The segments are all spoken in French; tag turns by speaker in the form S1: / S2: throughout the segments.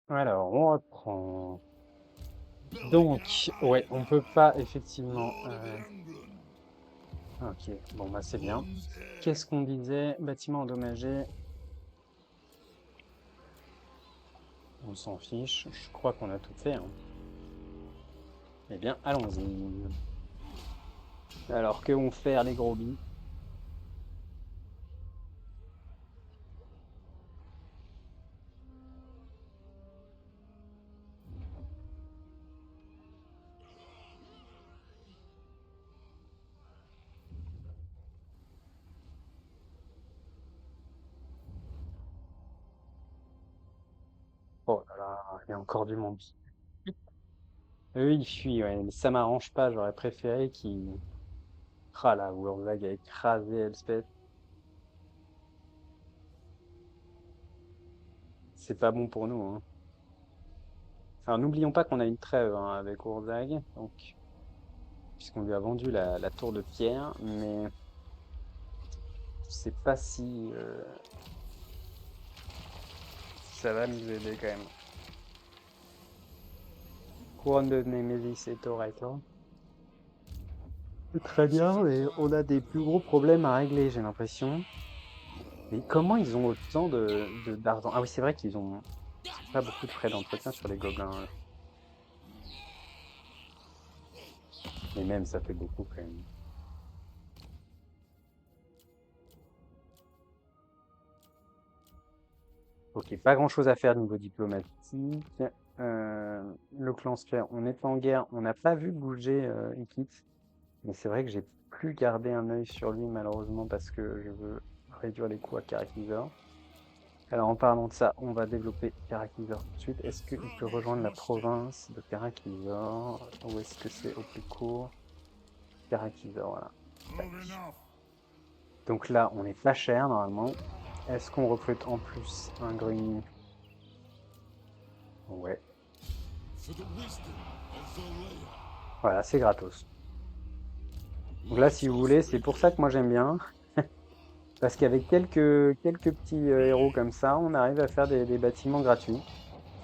S1: Alors, on reprend. Donc, ouais, on peut pas effectivement. Ok, bon bah c'est bien. Qu'est-ce qu'on disait? Bâtiment endommagé. On s'en fiche. Je crois qu'on a tout fait, hein. Eh bien, allons-y. Alors, que vont faire les gros billes? Oh là là, il y a encore du monde. Eux, ils fuient, ouais, mais ça m'arrange pas. J'aurais préféré qu'ils. Ah là, Wurmzag a écrasé Elspeth. C'est pas bon pour nous, hein. Alors, n'oublions pas qu'on a une trêve hein, avec Wurmzag, donc puisqu'on lui a vendu la tour de pierre, mais je sais pas si ça va nous aider quand même. Couronne de Némésis et Toreto. C'est très bien, mais on a des plus gros problèmes à régler, j'ai l'impression. Mais comment ils ont autant d'argent? Ah oui, c'est vrai qu'ils ont pas beaucoup de frais d'entretien sur les gobelins. Mais même, ça fait beaucoup quand même. Ok, pas grand-chose à faire niveau diplomatique. Le clan Sphere, on est en guerre. On n'a pas vu bouger Ikit. Mais c'est vrai que j'ai plus gardé un œil sur lui malheureusement parce que je veux réduire les coûts à Karakizor. Alors en parlant de ça, on va développer Karakizor tout de suite. Est-ce qu'il peut rejoindre la province de Karakizor? Ou est-ce que c'est au plus court? Karakizor, voilà. Tac. Donc là, on est pas cher normalement. Est-ce qu'on recrute en plus un Gruni? Ouais. Voilà, c'est gratos. Donc là, si vous voulez, c'est pour ça que moi j'aime bien. Parce qu'avec quelques petits héros comme ça, on arrive à faire des bâtiments gratuits.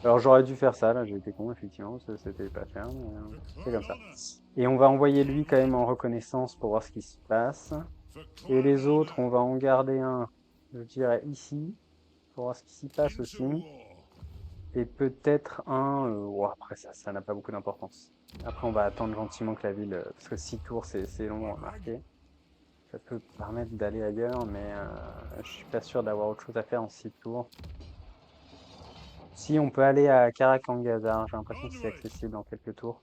S1: Alors j'aurais dû faire ça, là j'ai été con, effectivement, ça c'était pas faire, mais c'est comme ça. Et on va envoyer lui quand même en reconnaissance pour voir ce qui se passe. Et les autres, on va en garder un, je dirais ici, pour voir ce qui s'y passe aussi. Et peut-être un, oh, après ça n'a pas beaucoup d'importance. Après on va attendre gentiment que la ville, parce que 6 tours c'est long à marquer. Ça peut permettre d'aller ailleurs, mais je suis pas sûr d'avoir autre chose à faire en 6 tours. Si on peut aller à Karakangazar, j'ai l'impression que c'est accessible en quelques tours.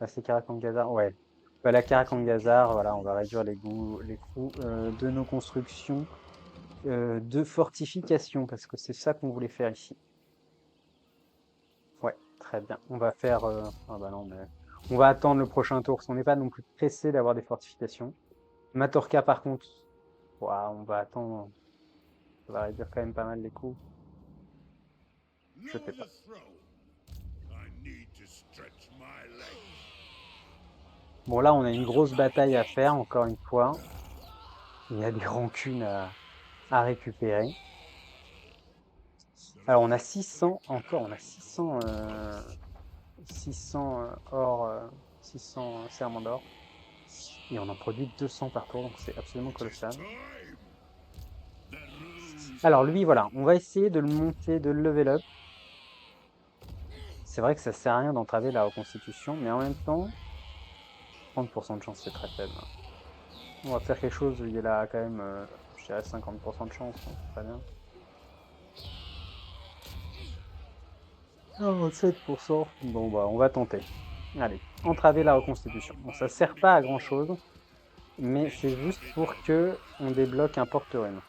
S1: Là, c'est Karakangazar, ouais. On peut aller à Karakangazar, voilà, on va réduire les coûts de nos constructions de fortification, parce que c'est ça qu'on voulait faire ici. Ouais, très bien. On va faire. Ah bah non, mais. On va attendre le prochain tour, parce qu'on n'est pas non plus pressé d'avoir des fortifications. Matorka, par contre, ouah, on va attendre. Ça va réduire quand même pas mal les coûts. Je sais pas. Bon, là, on a une grosse bataille à faire, encore une fois. Il y a des rancunes à récupérer. Alors, on a 600, encore, on a 600, 600 or, 600 serments d'or. Et on en produit 200 par tour, donc c'est absolument colossal. Alors, lui, voilà, on va essayer de le monter, de le level up. C'est vrai que ça sert à rien d'entraver la reconstitution, mais en même temps, 30% de chance, c'est très faible, hein. On va faire quelque chose, il est là quand même, je dirais 50% de chance, donc c'est très bien. 7%. Bon, bah, on va tenter. Allez, entraver la reconstitution. Bon, ça sert pas à grand chose, mais c'est juste pour que on débloque un porte-rune.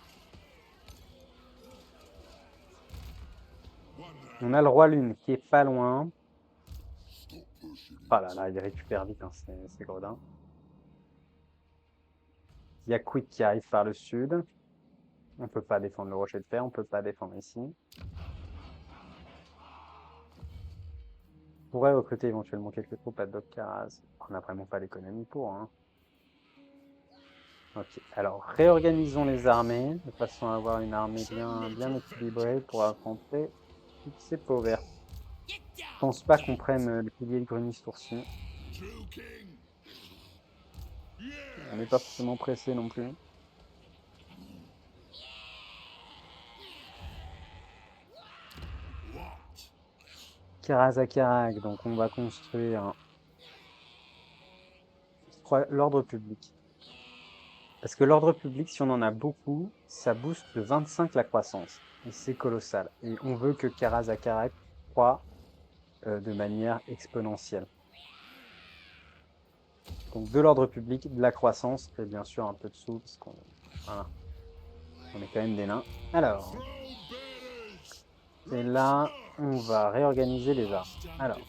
S1: On a le roi lune qui est pas loin. Ah là là, il récupère vite, hein, c'est gredin. Il y a Quick qui arrive par le sud. On peut pas défendre le rocher de fer, on peut pas défendre ici. On pourrait recruter éventuellement quelques troupes à Dokkaraz. On n'a vraiment pas l'économie pour, hein. Ok, alors réorganisons les armées de façon à avoir une armée bien équilibrée pour affronter toutes ces peaux vertes. Je pense pas qu'on prenne le pilier de Grunis Tourci. On n'est pas forcément pressé non plus. Karazakarak, donc on va construire l'ordre public. Parce que l'ordre public, si on en a beaucoup, ça booste de 25 la croissance. Et c'est colossal. Et on veut que Karazakarak croît de manière exponentielle. Donc de l'ordre public, de la croissance, et bien sûr un peu de sous, parce qu'on voilà, on est quand même des nains. Alors, et là, on va réorganiser les armes. Alors,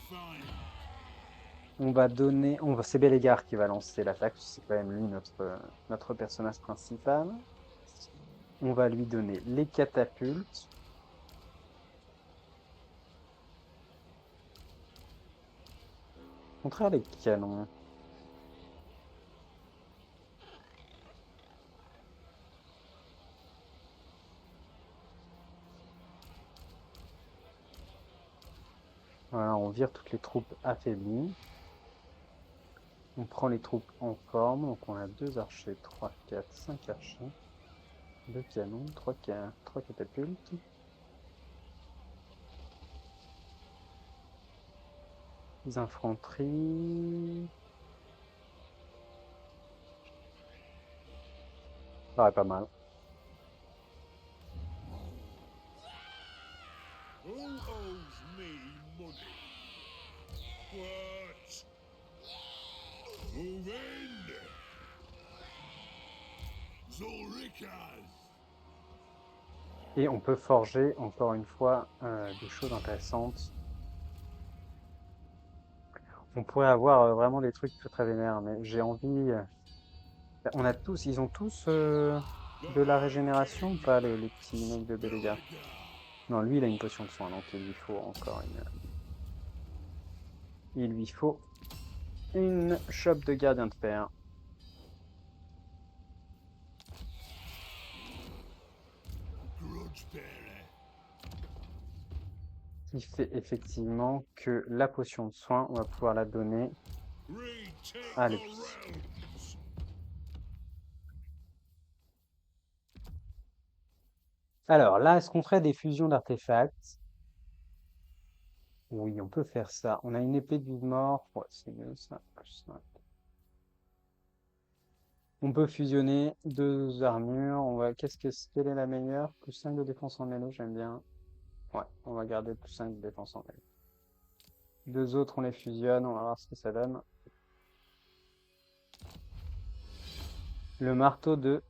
S1: on va donner, c'est Bélégar qui va lancer l'attaque, c'est quand même lui notre personnage principal. On va lui donner les catapultes. Au contraire, les canons. Voilà, on vire toutes les troupes affaiblies. On prend les troupes en forme. Donc on a 2 archers, 3, 4, 5 archers. 2 canons, 3 catapultes. Les infanteries. Ça paraît pas mal.
S2: Who owes me money? What? Move in! Zulrikas!
S1: Et on peut forger, encore une fois, des choses intéressantes. On pourrait avoir vraiment des trucs très très vénères, mais j'ai envie... on a tous, ils ont tous de la régénération ou pas, les petits mecs de Béléga? Non, lui, il a une potion de soin, donc il lui faut encore une... Il lui faut une chope de gardien de fer. Qui fait effectivement que la potion de soin, on va pouvoir la donner à lui. Alors là, est-ce qu'on ferait des fusions d'artefacts? Oui, on peut faire ça. On a une épée de Vide-Mort. Ouais, c'est mieux ça. On peut fusionner 2 armures. Quelle est la meilleure? Plus 5 de défense en mêlée, j'aime bien. Ouais, on va garder plus 5 de défense en mêlée. 2 autres, on les fusionne. On va voir ce que ça donne. Le marteau de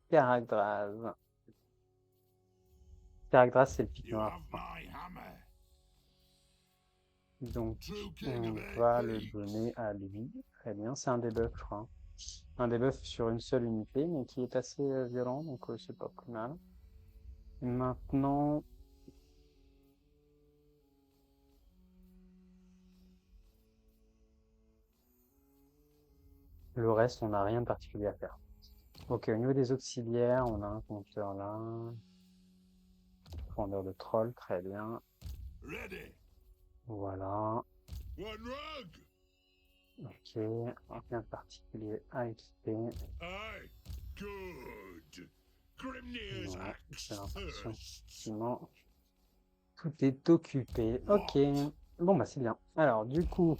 S1: Caragdraz. Caragdraz, c'est le pic noir. Donc, on va le donner à lui. Très bien, c'est un debuff, je crois. Un debuff sur une seule unité, mais qui est assez violent, donc c'est pas plus mal. Et maintenant, le reste, on n'a rien de particulier à faire. Ok, au niveau des auxiliaires, on a un compteur là. Fondeur de troll, très bien. Voilà. Ok, rien de particulier à équiper. Non, j'ai l'impression qu'effectivement, tout est occupé. Ok, bon bah c'est bien. Alors du coup,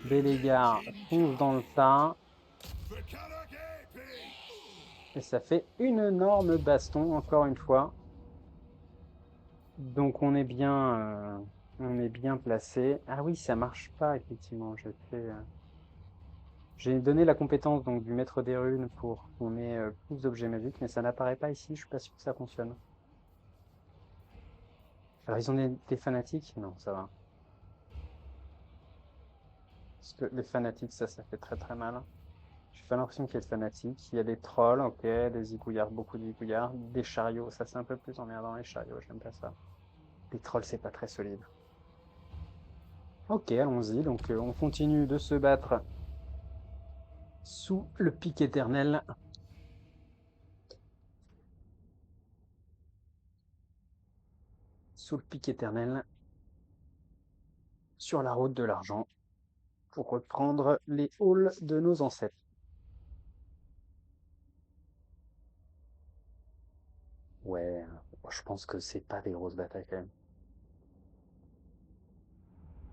S1: Bélégar fonce dans le tas. Et ça fait une énorme baston, encore une fois. Donc on est bien placé. Ah oui, ça marche pas, effectivement. J'ai donné la compétence donc du maître des runes pour qu'on ait plus d'objets magiques, mais ça n'apparaît pas ici, je suis pas sûr que ça fonctionne. Alors ils ont des fanatiques? Non, ça va. Parce que les fanatiques, ça fait très très mal. J'ai pas l'impression qu'il y ait de fanatiques. Il y a des trolls, ok, des zigouillards, beaucoup de zigouillards, des chariots, ça c'est un peu plus emmerdant les chariots, j'aime pas ça. Les trolls, c'est pas très solide. Ok, allons-y. Donc, on continue de se battre sous le pic éternel. sous le pic éternel, sur la route de l'argent, pour reprendre les halls de nos ancêtres. Ouais, je pense que c'est pas des grosses batailles quand même.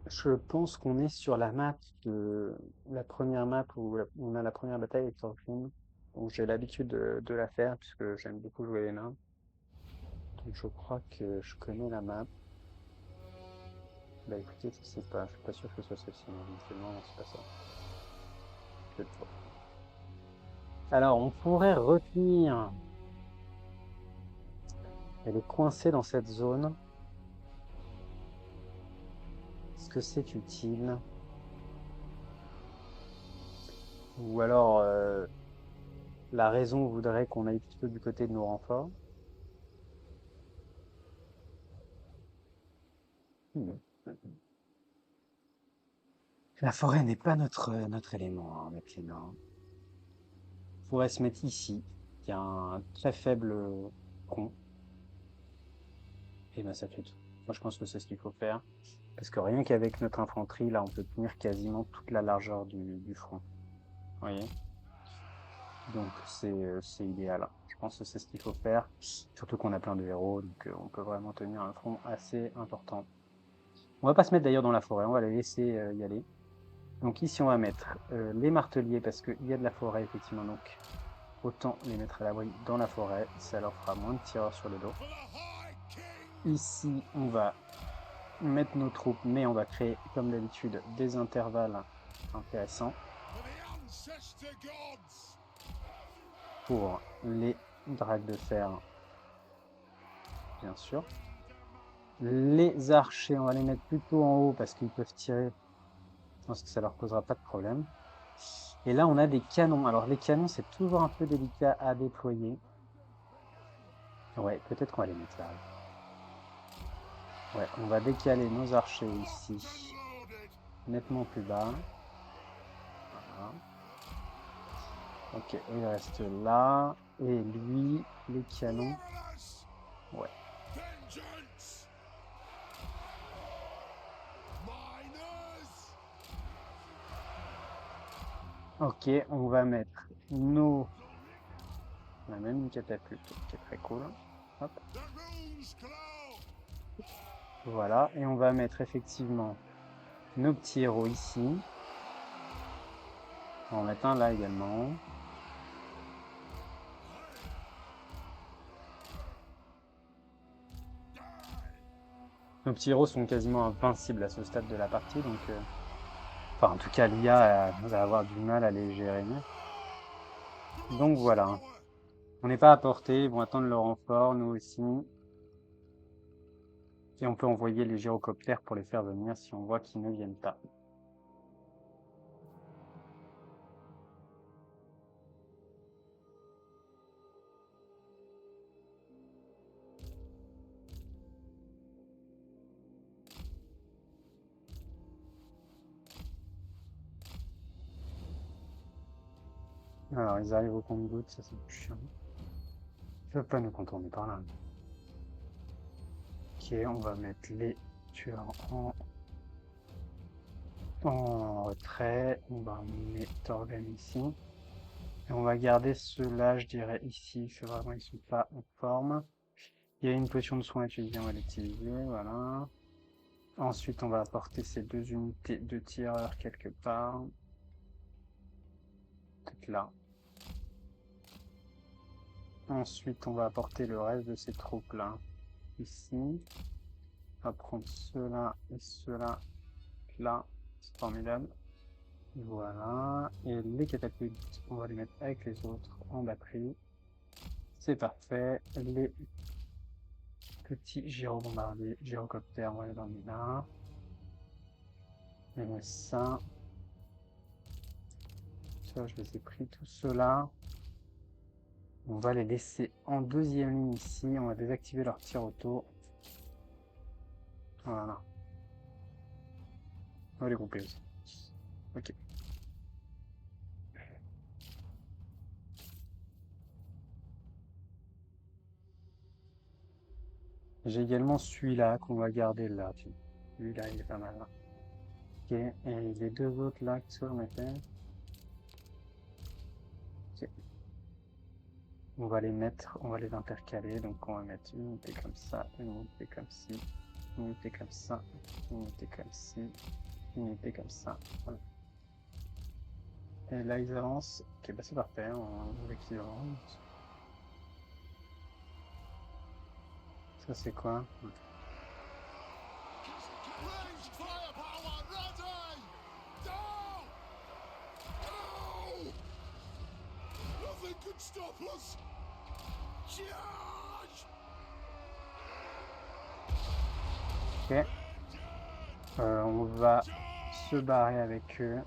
S1: Je pense qu'on est sur la map de la première map où on a la première bataille avec Thorfinn. Donc j'ai l'habitude de la faire puisque j'aime beaucoup jouer les nains. Donc je crois que je connais la map. Bah écoutez, je sais pas, je suis pas sûr que ce soit celle-ci, non, initialement, non, c'est pas ça. Peut-être pas. Alors, on pourrait retenir. Elle est coincée dans cette zone. Est-ce que c'est utile? Ou alors, la raison voudrait qu'on aille plutôt du côté de nos renforts. Hmm. La forêt n'est pas notre élément, hein, avec les nains. On pourrait se mettre ici. Il y a un très faible pont. Et ben ça fait tout. Moi, je pense que c'est ce qu'il faut faire. Parce que rien qu'avec notre infanterie, là, on peut tenir quasiment toute la largeur du front. Vous voyez? Donc c'est idéal. Je pense que c'est ce qu'il faut faire. Surtout qu'on a plein de héros, donc on peut vraiment tenir un front assez important. On va pas se mettre d'ailleurs dans la forêt, on va les laisser y aller. Donc ici on va mettre les marteliers parce qu'il y a de la forêt effectivement, donc autant les mettre à l'abri dans la forêt, ça leur fera moins de tireurs sur le dos.
S2: For the High King!
S1: Ici on va mettre nos troupes, mais on va créer comme d'habitude des intervalles intéressants
S2: For the ancestor gods!
S1: pour les dracs de fer, bien sûr. Les archers, on va les mettre plutôt en haut parce qu'ils peuvent tirer. Je pense que ça leur posera pas de problème. Et là, on a des canons. Alors, les canons, c'est toujours un peu délicat à déployer. Ouais, peut-être qu'on va les mettre là. Ouais, on va décaler nos archers ici,
S2: Loaded!
S1: nettement plus bas. Voilà. Ok, il reste là. Et lui, les canons.
S2: Glorious!
S1: Ouais.
S2: Vengeance! Miners!
S1: Ok, on va mettre nos... On a même une catapulte, qui est très cool. Hop.
S2: The runes claw!
S1: Voilà, et on va mettre effectivement nos petits héros ici. On va en mettre un là également. Nos petits héros sont quasiment invincibles à ce stade de la partie, donc... Enfin, en tout cas, l'IA va avoir du mal à les gérer. Donc voilà. On n'est pas à portée, ils vont attendre le renfort, nous aussi. Et on peut envoyer les gyrocoptères pour les faire venir si on voit qu'ils ne viennent pas. Alors, ils arrivent au compte-gouttes, ça c'est plus chiant. Ils peuvent pas nous contourner par là. Ok, on va mettre les tueurs en retrait. On va emmener Torben ici. Et on va garder ceux-là, je dirais, ici. C'est vraiment, ils sont pas en forme. Il y a une potion de soin à utiliser, on va l'utiliser, voilà. Ensuite, on va apporter ces deux unités de tireurs quelque part. Peut-être là. Ensuite, on va apporter le reste de ces troupes-là. Ici. On va prendre ceux-là et ceux-là. Là. C'est formidable. Voilà. Et les catapultes, on va les mettre avec les autres en batterie. C'est parfait. Les petits gyrobombardiers, gyrocoptères, on va les emmener là. Et ça. Ça, je les ai pris tous ceux-là. On va les laisser en deuxième ligne ici. On va désactiver leur tir auto. Voilà. On va les grouper aussi. Ok. J'ai également celui-là qu'on va garder là. Celui-là, il est pas mal. Ok, et les deux autres là qui sont mes terres. Ok. On va les mettre, on va les intercaler. Donc on va mettre une unité comme ça, une unité comme ci, une unité comme ça, une unité comme ci, une unité comme ça. Voilà. Et là ils avancent. Ok, bah c'est parfait, on veut qu'ils avancent. Ça c'est quoi?
S2: Ranged firepower ready! No! No! Nothing can stop us! Charge!
S1: Ok. On va se barrer avec eux.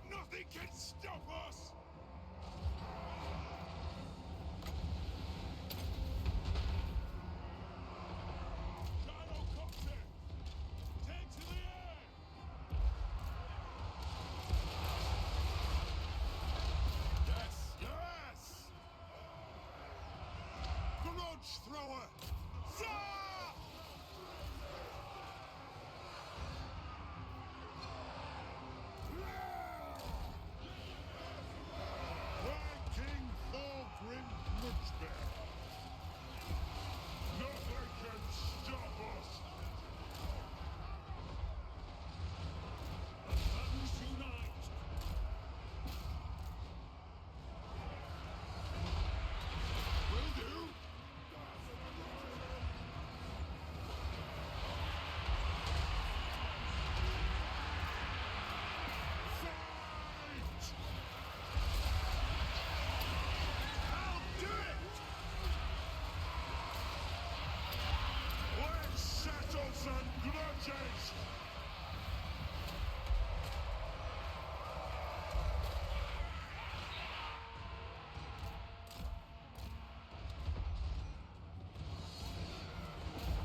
S2: Nothing can stop us! Gyrocopter! Take to the air! Yes! Yes! Grudge thrower! Sir! King Thorgrim Muchbearer! Nothing can stop us! The suns unite! Will do! Fight! I'll do it! Let's settle some grudges!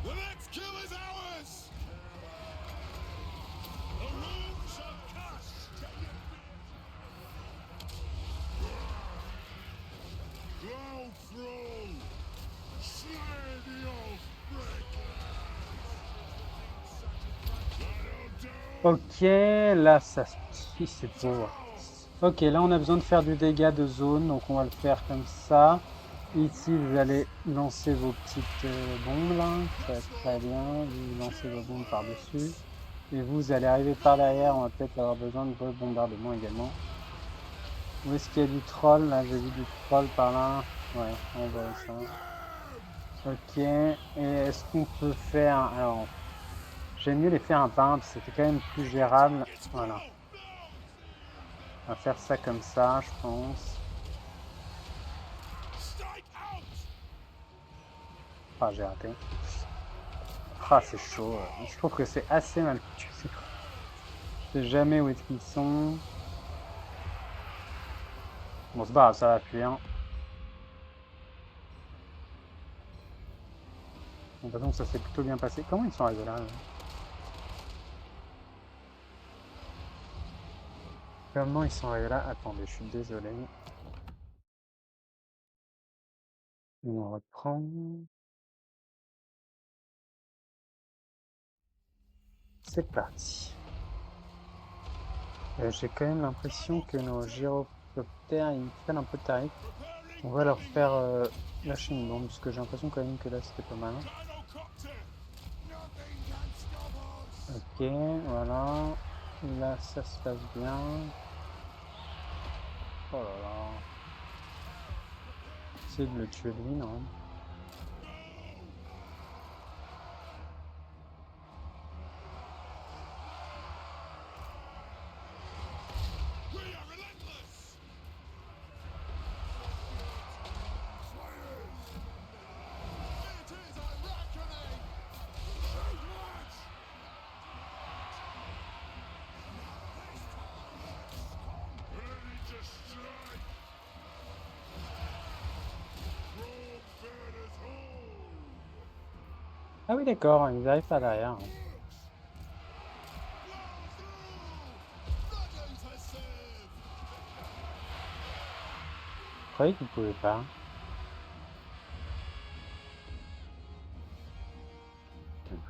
S2: The next kill is ours! The runes are cast! Go through! Slay the Oathbreaker! That'll do!
S1: Ok, là ça si c'est beau. Ok, là on a besoin de faire du dégât de zone, donc on va le faire comme ça. Ici vous allez lancer vos petites bombes là, ça va être très bien. Vous lancez vos bombes par-dessus. Et vous allez arriver par derrière, on va peut-être avoir besoin de vos bombardements également. Où est-ce qu'il y a du troll? Là j'ai vu du troll par là. Ouais, on voit ça. Ok, et est-ce qu'on peut faire... Alors, j'aime mieux les faire un par un, parce que c'était quand même plus gérable. Voilà. On va faire ça comme ça, je pense.
S2: Strike out!
S1: Ah, j'ai raté. Ah, c'est chaud. Je trouve que c'est assez mal foutu. Je sais jamais où est-ce qu'ils sont. Bon, c'est pas grave, ça va fuir. De toute façon, ça s'est plutôt bien passé. Comment ils sont arrivés là? Comment ils sont arrivés là? Attendez, je suis désolé. On reprend. C'est parti. J'ai quand même l'impression que nos gyroptères, ils prennent un peu de tarif. On va leur faire lâcher une bombe, parce que j'ai l'impression quand même que là, c'était pas mal.
S2: Gyrocopter! Nothing can stop us!
S1: Ok, voilà. Là, ça se passe bien. Oh là là. C'est de le tuer lui, non?
S2: We are relentless! It is a reckoning! Shoot much! Ready to strike! Rome Fairness home!
S1: Ah oui, d'accord, ils arrivent par derrière.
S2: Blow through! Ready to serve!
S1: Je croyais qu'ils pouvaient pas.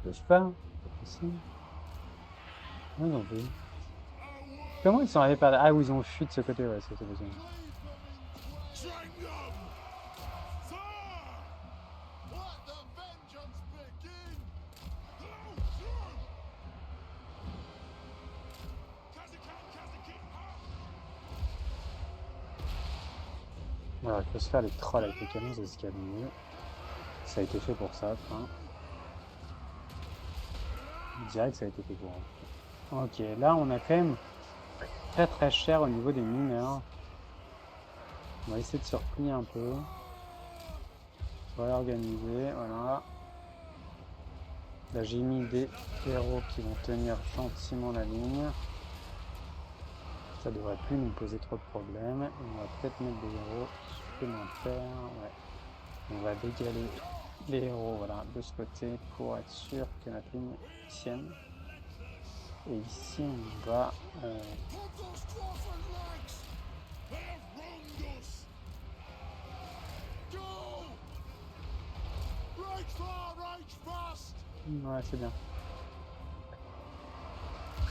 S1: Je sais pas. C'est possible. Ouais, non plus. Comment ils sont arrivés par là? Ah oui, ils ont fui de ce côté, ouais, c'est possible.
S2: Train them! Sir! Let the vengeance begin!
S1: Voilà, il faut se faire les trolls avec les canons, c'est ce qu'il y a de mieux. Ça a été fait pour ça, enfin. Je dirais que ça a été fait pour. Ok, là on a quand même très très cher au niveau des mineurs. On va essayer de se replier un peu. Réorganiser, voilà. Là j'ai mis des héros qui vont tenir gentiment la ligne. Ça devrait plus nous poser trop de problèmes. Et on va peut-être mettre des héros supplémentaires. Ouais. On va dégaler les héros, voilà, de ce côté pour être sûr que notre ligne tienne. Et ici on va ouais, c'est bien.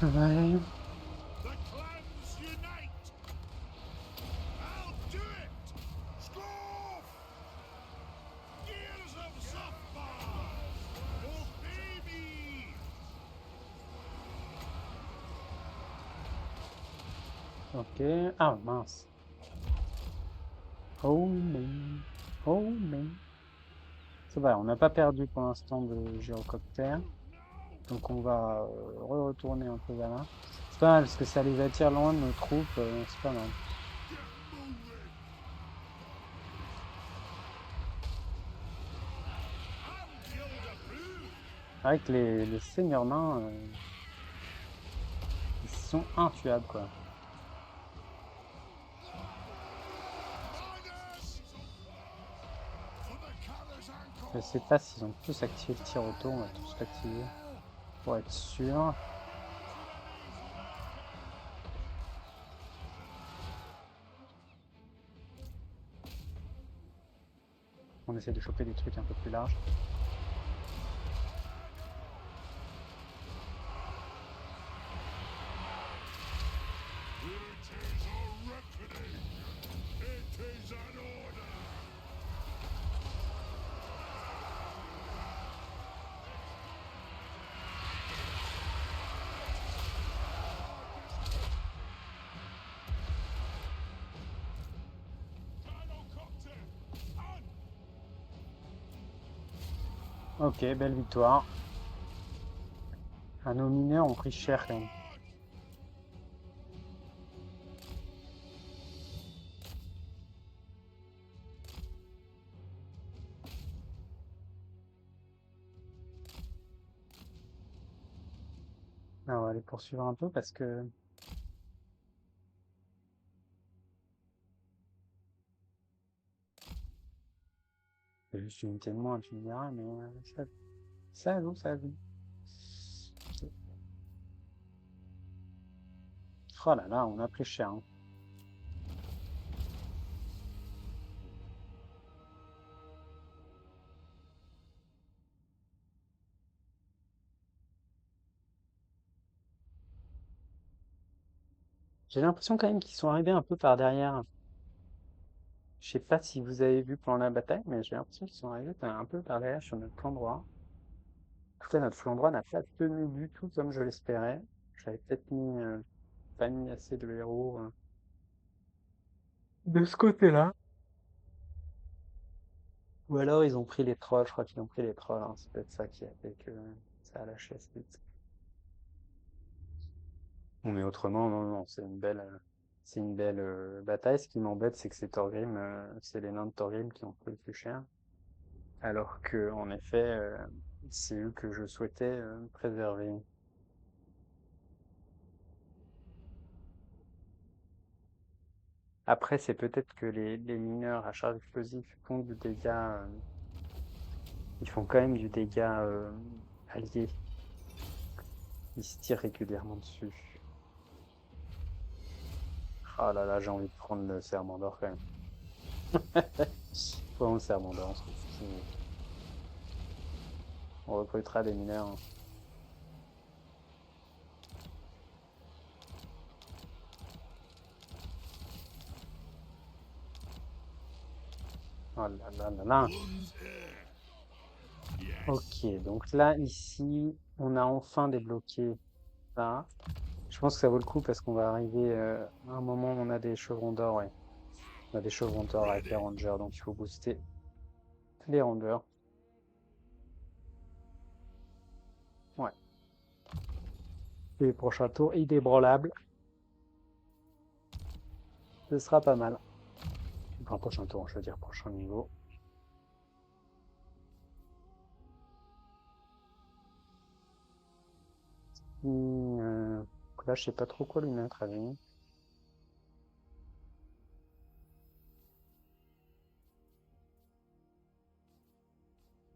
S1: Ouais.
S2: The clans unite! I'll do it! Scoff! Gears of Zafar! Obey me!
S1: Ok. Ah mince. Oh man. Oh man. Ça va, on n'a pas perdu pour l'instant de gyrocoptère. Donc on va retourner un peu vers là. C'est pas mal parce que ça les attire loin de nos troupes. C'est pas mal.
S2: Get moving! I'm guild approved!
S1: Avec les seigneurs nains, ils sont intuables quoi.
S2: Minus! For the Karazhan
S1: Je sais pas s'ils ont tous activé le tir auto. On va tous l'activer pour être sûr. On essaie de choper des trucs un peu plus larges.
S2: It is a reckoning! It is an order! Gyrocopter! On!
S1: Ok, belle victoire. Ah, nos mineurs ont pris cher quand même. Ah, on va les poursuivre un peu parce que c'est juste une unité de moins, tu me diras, mais ça joue, ça joue. Oh là là, on a pris cher, hein. J'ai l'impression quand même qu'ils sont arrivés un peu par derrière. Je sais pas si vous avez vu pendant la bataille, mais j'ai l'impression qu'ils sont arrivés un peu par derrière sur notre flanc droit. En tout cas, notre flanc droit n'a pas tenu du tout comme je l'espérais. J'avais peut-être pas mis assez de héros de ce côté-là. Ou alors ils ont pris les trolls, je crois qu'ils ont pris les trolls, hein. C'est peut-être ça qui a fait que ça a lâché assez vite. Bon, mais autrement, non, non, c'est une belle bataille. Ce qui m'embête, c'est que c'est Thorgrim, c'est les nains de Thorgrim qui ont pris le plus cher. Alors que, en effet, c'est eux que je souhaitais préserver. Après, c'est peut-être que les mineurs à charge explosive font du dégât, ils font quand même du dégât allié. Ils se tirent régulièrement dessus. Ah là là, j'ai envie de prendre le serment d'or quand même. Prenons le serment d'or, on s'en fout. On recrutera des mineurs. Oh là là là là.
S2: One's heir. Yes.
S1: Ok, donc là, ici, on a enfin débloqué ça. Je pense que ça vaut le coup parce qu'on va arriver à un moment où on a des chevrons d'or, ouais. On a des chevrons d'or avec les rangers, donc il faut booster les rangers. Ouais. Les prochains tours inébranlables. Ce sera pas mal. Enfin, prochain tour, je veux dire, prochain niveau. Là, je sais pas trop quoi lui mettre à lui.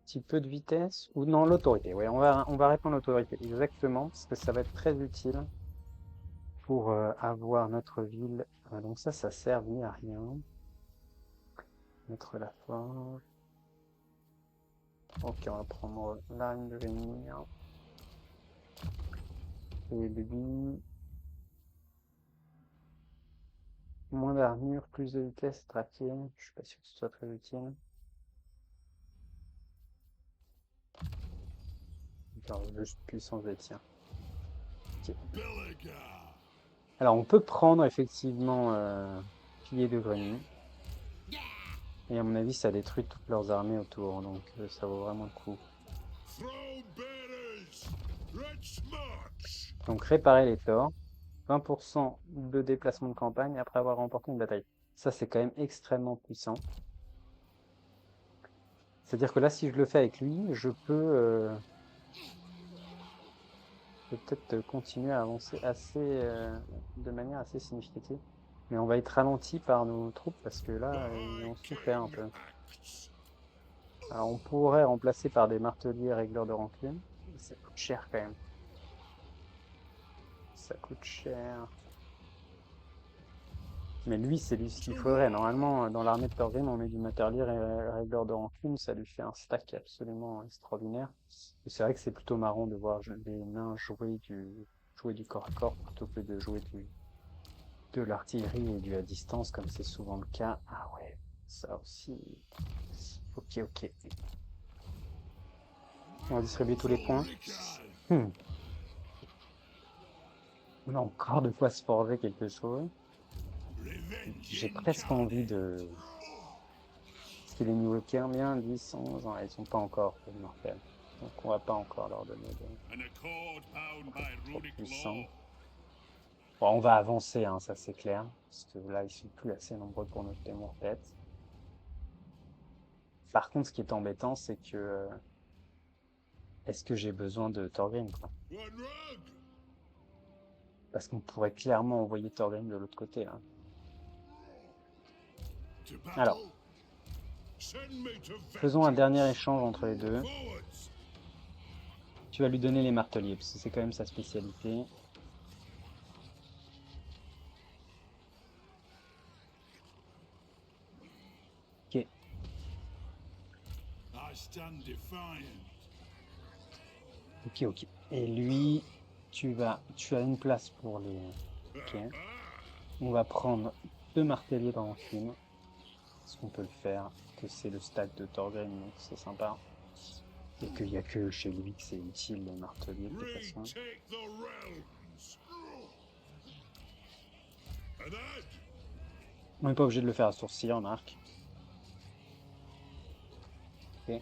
S1: Petit peu de vitesse ou non l'autorité. Ouais, on va répondre l'autorité exactement parce que ça va être très utile pour avoir notre ville. Donc ça sert ni à rien. Mettre la forge. Ok, on va prendre là une lumière. Et lui. Moins d'armure, plus de vitesse, traquer. Je suis pas sûr que ce soit très utile. Genre, juste puissance des tirs. Ok.
S2: Belagar.
S1: Alors on peut prendre effectivement pilier de grenouille. Et à mon avis ça détruit toutes leurs armées autour, donc ça vaut vraiment le coup.
S2: Throne bearers. Let's march.
S1: Donc réparer les torts, 20% de déplacement de campagne après avoir remporté une bataille. Ça c'est quand même extrêmement puissant. C'est-à-dire que là si je le fais avec lui, je peux peut-être continuer à avancer assez de manière assez significative. Mais on va être ralenti par nos troupes parce que là ils
S2: My
S1: ont souffert un
S2: king
S1: peu.
S2: acts.
S1: Alors on pourrait remplacer par des marteliers régleurs de rancune. Mais ça coûte cher quand même. Ça coûte cher. Mais lui, c'est lui ce qu'il faudrait. Normalement, dans l'armée de Thorgrim, on met du matériel régleur de rancune. Ça lui fait un stack absolument extraordinaire. Et c'est vrai que c'est plutôt marrant de voir les nains jouer du corps à corps plutôt que de jouer de l'artillerie et du à distance, comme c'est souvent le cas. Ah ouais, ça aussi. Ok, ok. On va distribuer tous les points.
S2: Thorikal.
S1: Hmm. On a encore de quoi se forger quelque chose. J'ai
S2: Revenge
S1: presque envie
S2: incarnate.
S1: de... Parce que les niveaux bien 10, 11, hein, ils sont pas encore mortels. Donc on va pas encore leur donner de
S2: An accord bound
S1: trucs
S2: by
S1: trop
S2: runic
S1: puissants.
S2: law.
S1: Bon, on va avancer, hein, ça c'est clair. Parce que là, ils sont plus assez nombreux pour notre démon-tête. Par contre, ce qui est embêtant, c'est que... est-ce que j'ai besoin de Thorgrim, quoi?
S2: One rug.
S1: Parce qu'on pourrait clairement envoyer Thorgrim de l'autre côté, là.
S2: To
S1: Alors,
S2: battle. Send me to
S1: faisons un dernier
S2: vengeance.
S1: échange entre les deux.
S2: Forwards.
S1: Tu vas lui donner les marteliers, parce que c'est quand même sa spécialité. Ok,
S2: I stand defiant.
S1: ok, ok. Et lui, tu as une place pour les... Ok. On va prendre 2 marteliers de rancune. Est-ce qu'on peut le faire? Que c'est le stack de Thorgrim, donc c'est sympa. Et qu'il n'y a que chez lui que c'est utile, les marteliers, de toute façon.
S2: Retake the realms. And that.
S1: On n'est pas obligé de le faire à sourcil, remarque. Ok.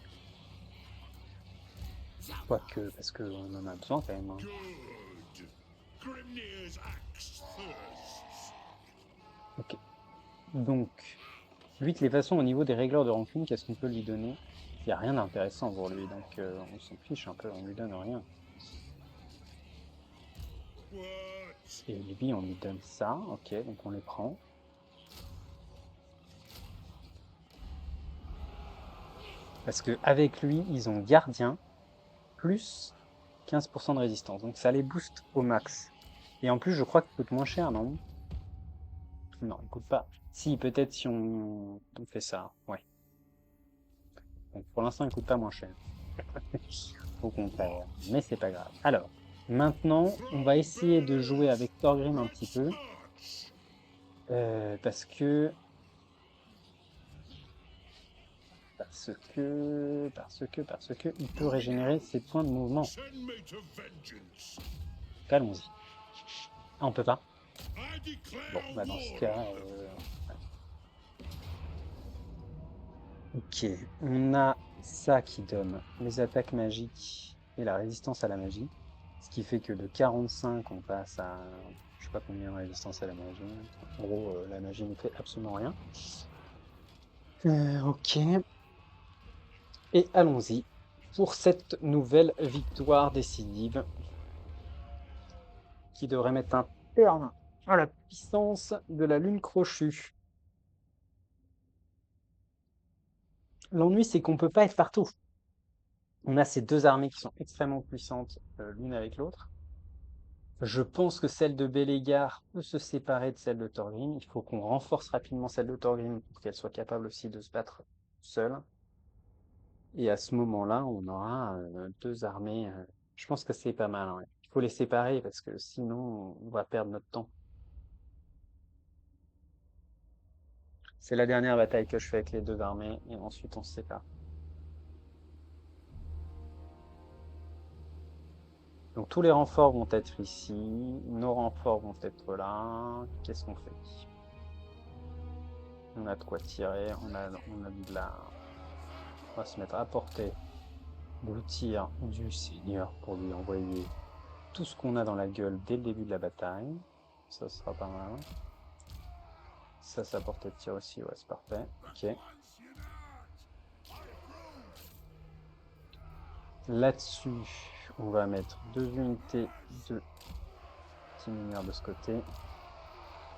S1: Quoique, parce qu'on en a besoin quand même, hein.
S2: Good. Grimnir's axe thirsts.
S1: Ok. Donc, lui, de toute façon, au niveau des régleurs de rancune, qu'est-ce qu'on peut lui donner? Il n'y a rien d'intéressant pour lui, donc on s'en fiche un peu, on lui donne rien.
S2: What?
S1: Et lui, on lui donne ça, ok, donc on les prend. Parce que avec lui, ils ont gardien plus 15% de résistance. Donc ça les booste au max. Et en plus, je crois qu'il coûte moins cher, non? Non, il coûte pas. Si, peut-être si on fait ça, ouais. Donc pour l'instant, il coûte pas moins cher. au contraire. Mais c'est pas grave. Alors, maintenant, on va essayer de jouer avec Thorgrim un petit peu. Parce que il peut régénérer ses points de mouvement.
S2: Send me to vengeance.
S1: Allons-y. Ah, on peut pas?
S2: I declare
S1: Bon, bah dans ce
S2: war
S1: cas,
S2: on them.
S1: ouais. Ok, on a ça qui donne les attaques magiques et la résistance à la magie. Ce qui fait que de 45, on passe à je sais pas combien de résistance à la magie. En gros, la magie ne fait absolument rien. Ok, et allons-y pour cette nouvelle victoire décisive qui devrait mettre un terme à la puissance de la lune crochue. L'ennui, c'est qu'on peut pas être partout. On a ces deux armées qui sont extrêmement puissantes l'une avec l'autre. Je pense que celle de Bélégar peut se séparer de celle de Thorgrim. Il faut qu'on renforce rapidement celle de Thorgrim pour qu'elle soit capable aussi de se battre seule. Et à ce moment-là, on aura deux armées. Je pense que c'est pas mal. Ouais. Il faut les séparer parce que sinon, on va perdre notre temps. C'est la dernière bataille que je fais avec les deux armées et ensuite on se sépare. Donc tous les renforts vont être ici, nos renforts vont être là. Qu'est-ce qu'on fait? On a de quoi tirer, on a de la... On va se mettre à portée du tir du Seigneur pour lui envoyer tout ce qu'on a dans la gueule dès le début de la bataille. Ça sera pas mal. Ça portée de tir aussi, ouais, c'est parfait. Ok. Là-dessus, on va mettre deux unités de petits mineurs de ce côté.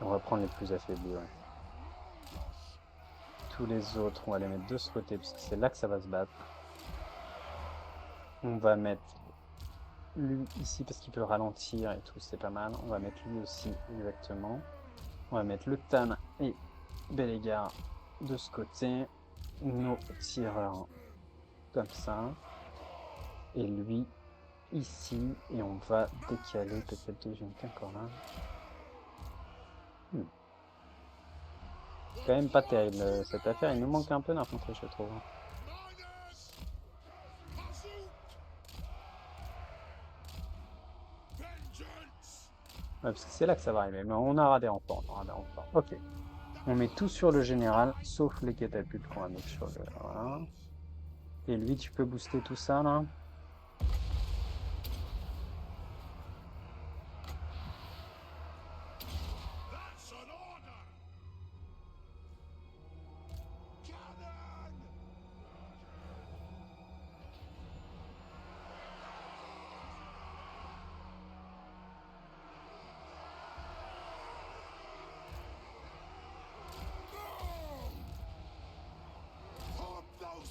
S1: On va prendre les plus affaiblis, ouais. Tous les autres, on va les mettre de ce côté, parce que c'est là que ça va se battre. On va mettre lui ici, parce qu'il peut ralentir et tout, c'est pas mal. On va mettre lui aussi, exactement. On va mettre le Tan et Bélégar de ce côté. Nos tireurs comme ça. Et lui ici. Et on va décaler peut-être deux unités encore là. Quand même pas terrible cette affaire. Il nous manque un peu d'infanterie, je trouve. Ouais, parce que c'est là que ça va arriver. Mais on aura des renforts. On aura des renforts. Ok. On met tout sur le général, sauf les catapultes qu'on va mettre sur le... Voilà. Et lui, tu peux booster tout ça, là?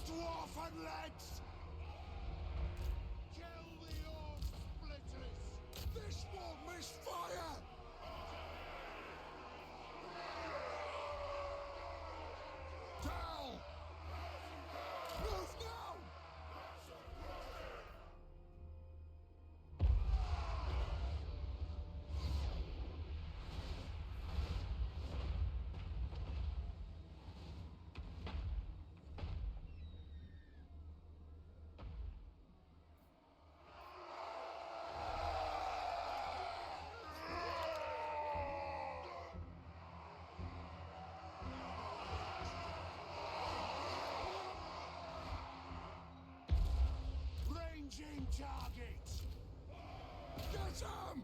S2: Dwarfen legs! Kill the orc splitters! This won't miss fire! Down! Move now! Ranging target! Get him!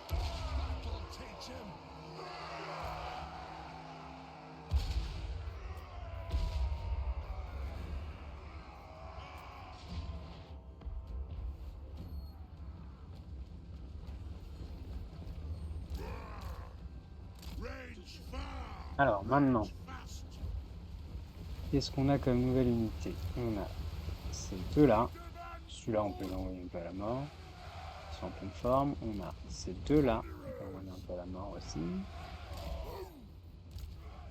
S2: That'll teach him! Range far!
S1: Alors, maintenant,
S2: Fast!
S1: qu'est-ce qu'on a comme nouvelle unité? On a ces deux-là. Celui-là, on peut l'envoyer un peu à la mort. Ils sont en pleine forme. On a ces deux-là. On peut envoyer un peu à la mort aussi.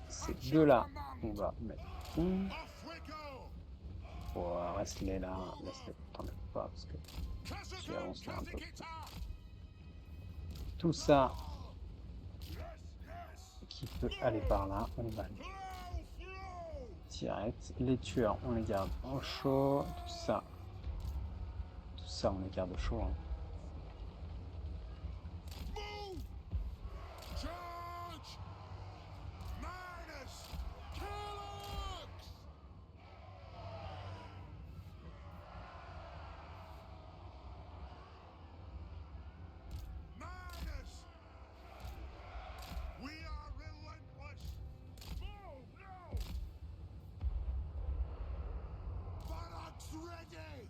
S1: Ces deux-là, on va mettre
S2: Off we go!
S1: Reste-les là, laisse-les, t'en mets pas, parce que tu avances là un peu. Tout ça qui peut aller par là, on va aller direct. Les tueurs, on les garde au chaud, tout ça, on les garde au chaud, hein.
S2: Move! Charge! Minus! Kellogg's! Minus! We are relentless! Move now! Buttocks ready!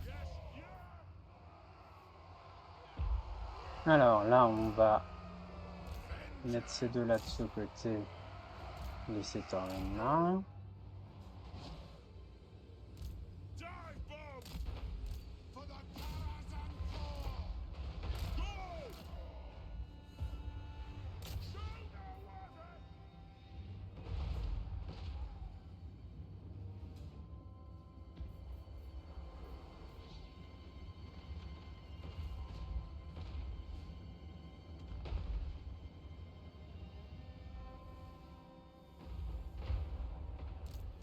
S2: Yes, yes!
S1: Alors là, on va mettre ces deux-là de ce côté, laisser Torren là.
S2: Dive bomb! For the Karazhan Core! Go! Show no weapon!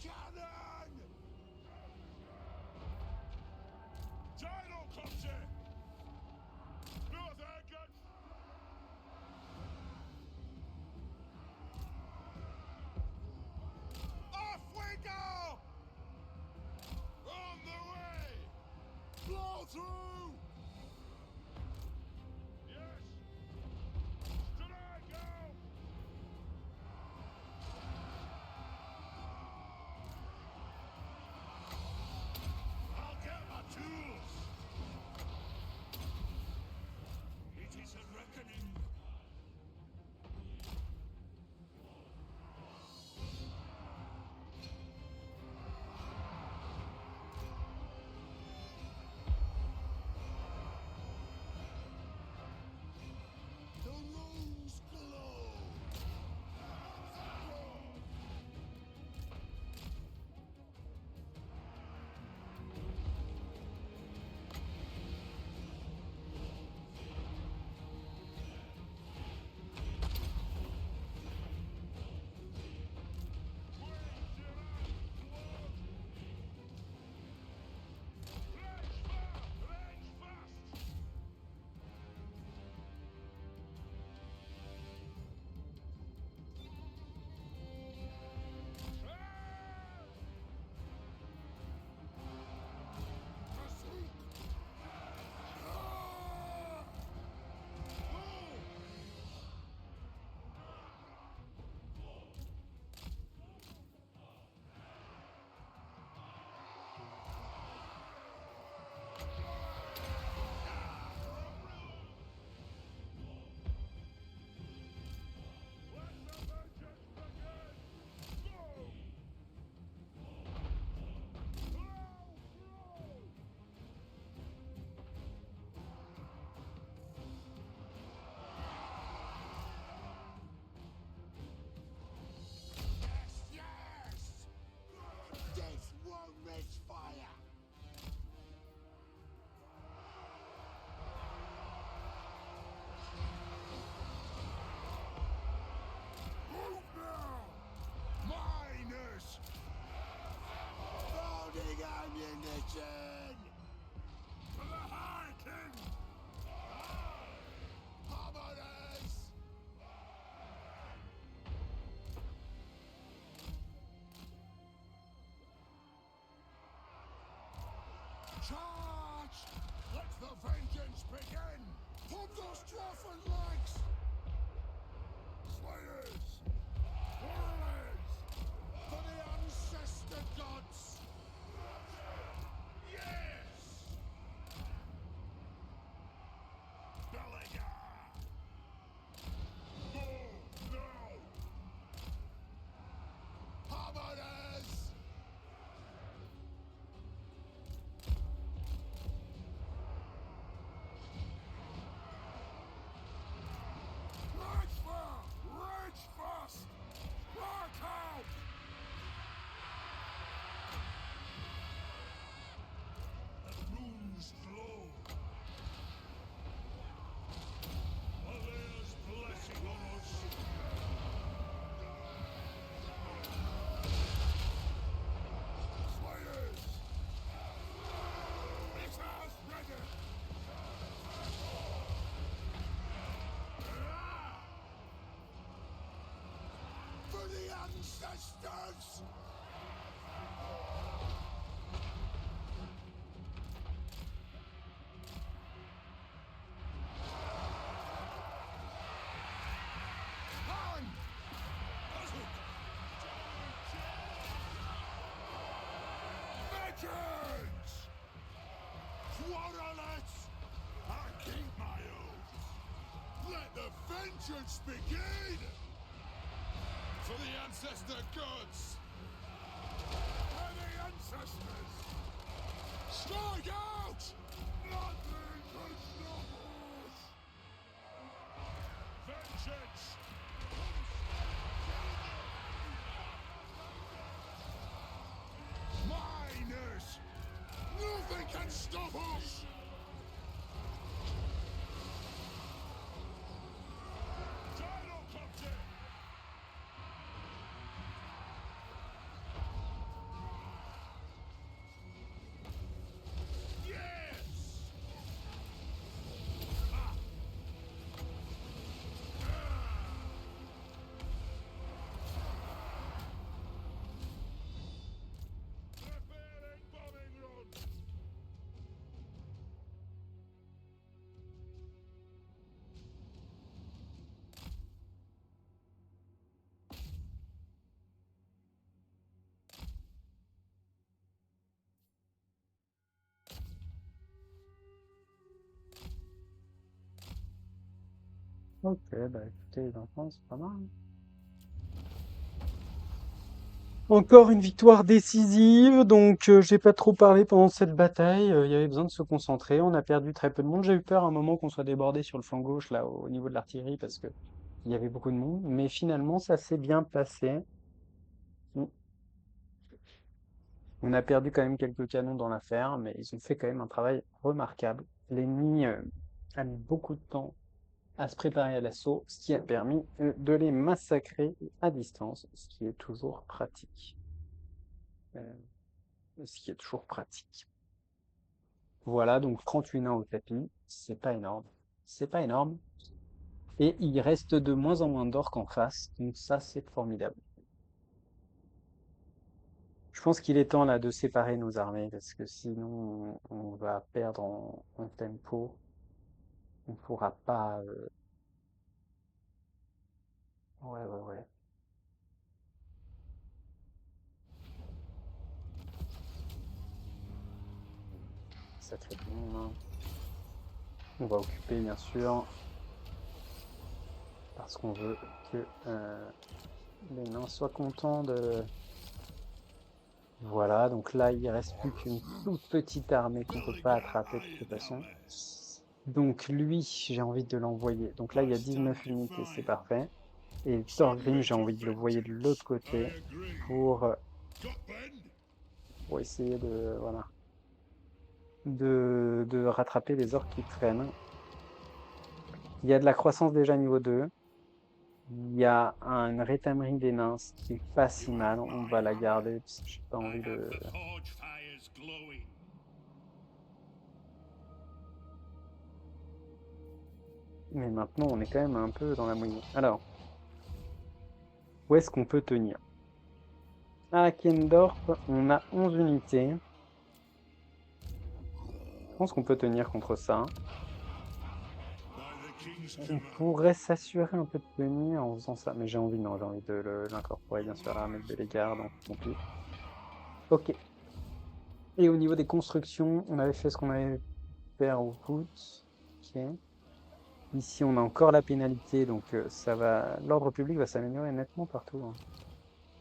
S2: Cannon! Tidal comes in! North anchor! Off we go! On the way! Blow through! Yes! Should I go? I'll get my tools! It is a reckoning! The runes glow! Yes! This won't miss fire! Move now! Miners! Loading ammunition! For the High King! Harmonies! Charge! Let the vengeance begin! Pump those dwarfen legs! Slayers! Warriors! For the ancestor gods! Yes! Belagar! Move now! Harmonies! vengeance begin! For the ancestor gods! For the ancestors! Strike out! Nothing can stop us! Vengeance! Miners! Nothing can stop us! Gyrocopter! Yes! Ah! Preparing bombing run!
S1: Ok, bah écoutez, les enfants, c'est pas mal. Encore une victoire décisive, donc j'ai pas trop parlé pendant cette bataille. Il y avait besoin de se concentrer. On a perdu très peu de monde. J'ai eu peur à un moment qu'on soit débordé sur le flanc gauche, là, au niveau de l'artillerie, parce que il y avait beaucoup de monde. Mais finalement, ça s'est bien passé. On on a perdu quand même quelques canons dans l'affaire, mais ils ont fait quand même un travail remarquable. L'ennemi a mis beaucoup de temps à se préparer à l'assaut, ce qui a permis de les massacrer à distance, ce qui est toujours pratique. Euh, ce qui est toujours pratique. Voilà, donc 38 nains au tapis, c'est pas énorme. C'est pas énorme. Et il reste de moins en moins d'orques en face, donc ça c'est formidable. Je pense qu'il est temps là de séparer nos armées, parce que sinon on va perdre en tempo. On pourra pas. Ouais, ouais, ouais. Ça fait bon, hein. On va occuper bien sûr, parce qu'on veut que les nains soient contents de. Voilà, donc là il reste plus qu'une toute petite armée qu'on peut pas attraper de toute façon. Donc lui, j'ai envie de l'envoyer. Donc là, il y a 19 unités, c'est parfait. Et Thorgrim, j'ai envie de le envoyer de l'autre côté pour, euh, pour essayer de, voilà, de rattraper les orques qui traînent. Il y a de la croissance déjà niveau 2. Il y a une rétamerie des nains, ce qui est pas si mal. On va la garder parce que j'ai pas envie de. Mais maintenant, on est quand même un peu dans la mouise. Alors, où est-ce qu'on peut tenir? À Akendorf, on a 11 unités. Je pense qu'on peut tenir contre ça. On pourrait s'assurer un peu de tenir en faisant ça, mais j'ai envie, non, j'ai envie de l'incorporer bien sûr à l'armée de Légarde, donc tant pis. Ok. Et au niveau des constructions, on avait fait ce qu'on avait fait au foot. Ok. Ici, on a encore la pénalité, donc ça va. L'ordre public va s'améliorer nettement partout, hein.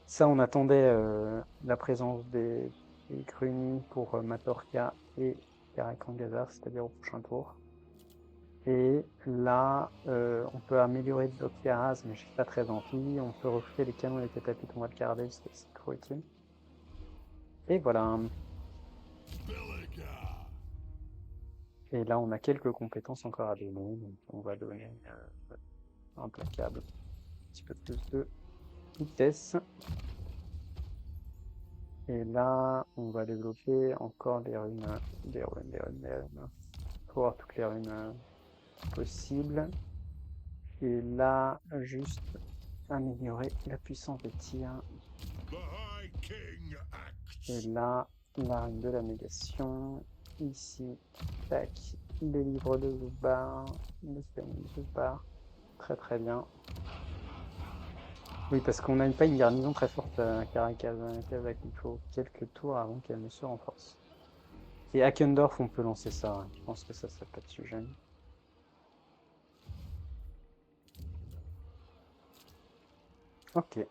S1: Ça, on attendait la présence des Gruni pour Matorka et Karakangazar, c'est-à-dire au prochain tour. Et là, on peut améliorer le bloc terrasse, mais j'ai pas très envie. On peut recruter les canons et les catapultes, on va le garder parce que c'est trop utile. Et voilà. Et là, on a quelques compétences encore à donner, donc on va donner implacable, un petit peu plus de vitesse. Et là, on va développer encore des runes, des runes, des runes, des runes. Pour avoir toutes les runes possibles. Et là, juste améliorer la puissance des tirs. Et là, la rune de la négation. Ici, tac, les livres de Zubar, le scanning de Zubar. Très très bien. Oui, parce qu'on n'a pas une garnison très forte à Kazakh. Il faut quelques tours avant qu'elle ne se renforce. Et Hackendorf, on peut lancer ça. Je pense que ça pas de sujet. Ok.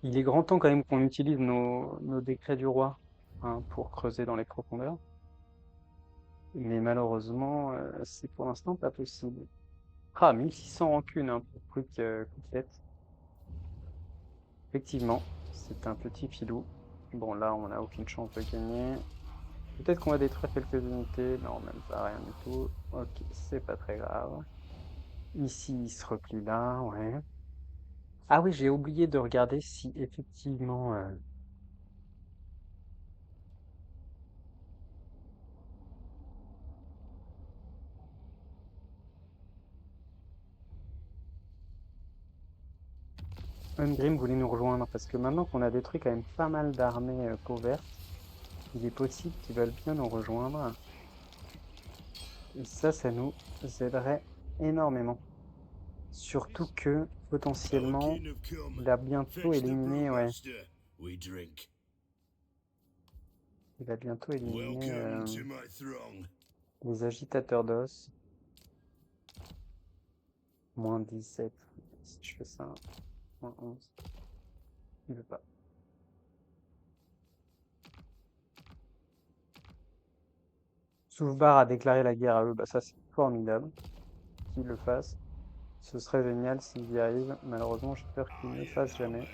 S1: Il est grand temps quand même qu'on utilise nos décrets du roi, hein, pour creuser dans les profondeurs. Mais malheureusement, c'est pour l'instant pas possible. Ah, 1600 rancune, hein, pour Quick. Effectivement, c'est un petit filou. Bon, là, on n'a aucune chance de gagner. Peut-être qu'on va détruire quelques unités. Non, même pas, rien du tout. Ok, c'est pas très grave. Ici, il se replie là, ouais. Ah oui, j'ai oublié de regarder si effectivement... Ungrim voulait nous rejoindre, parce que maintenant qu'on a détruit quand même pas mal d'armées vertes, il est possible qu'ils veulent bien nous rejoindre. Et ça nous aiderait énormément. Surtout que, potentiellement,
S2: Our kin have come.
S1: il a bientôt
S2: Fetch the
S1: éliminé, ouais,
S2: brewmaster. We drink.
S1: il va bientôt éliminer
S2: Welcome to my throng.
S1: les agitateurs d'os. Moins 17. Si je fais ça, moins 11. Il veut pas. Soufbar a déclaré la guerre à eux. Bah ça c'est formidable qu'il le fasse. Ce serait génial s'il y arrive. Malheureusement, j'ai peur qu'il ne fasse jamais.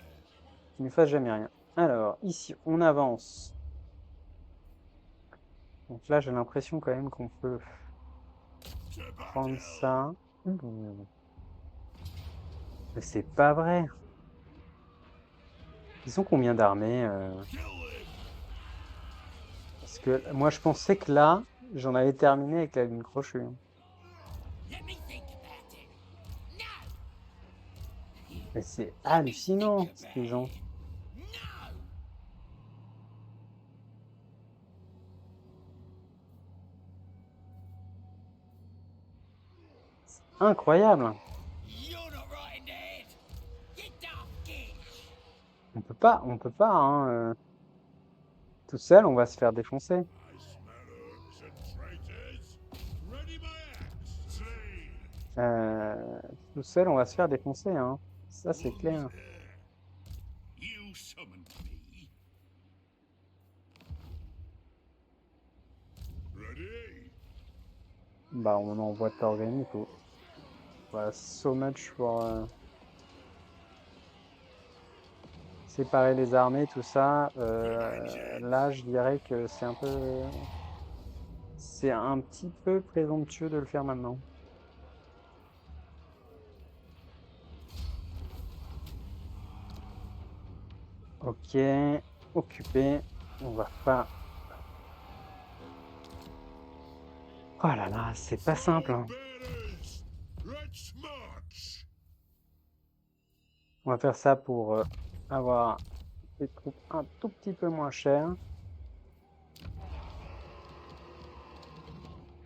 S1: Qu'il ne fasse jamais rien. Alors, ici, on avance. Donc là, j'ai l'impression quand même qu'on peut
S2: To
S1: prendre
S2: battle.
S1: ça. Mmh. Mais c'est pas vrai. Ils ont combien d'armées
S2: Kill him.
S1: Parce que moi, je pensais que là, j'en avais terminé avec la ligne crochue.
S3: Let me think about it. No!
S1: Mais c'est
S3: Let me think
S1: hallucinant ce
S3: about
S1: qu'ils ont.
S3: it. No!
S1: Incroyable.
S3: You're not right in the head. You daft git.
S1: On peut pas, hein. Tout seul, on va se faire défoncer.
S2: I smell herbs and traitors. Ready my axe. Slain.
S1: Tout seul, on va se faire défoncer, hein. Ça, c'est clair.
S2: You summoned me. Ready.
S1: Bah, on envoie Thorgrim, du coup. Voilà, so much pour séparer les armées, tout ça. Là, je dirais que c'est un petit peu présomptueux de le faire maintenant. Ok, occupé. On va pas. Oh là là, c'est pas simple, hein.
S2: Bearers. Let's march.
S1: On va faire ça pour avoir des troupes un tout petit peu moins chères.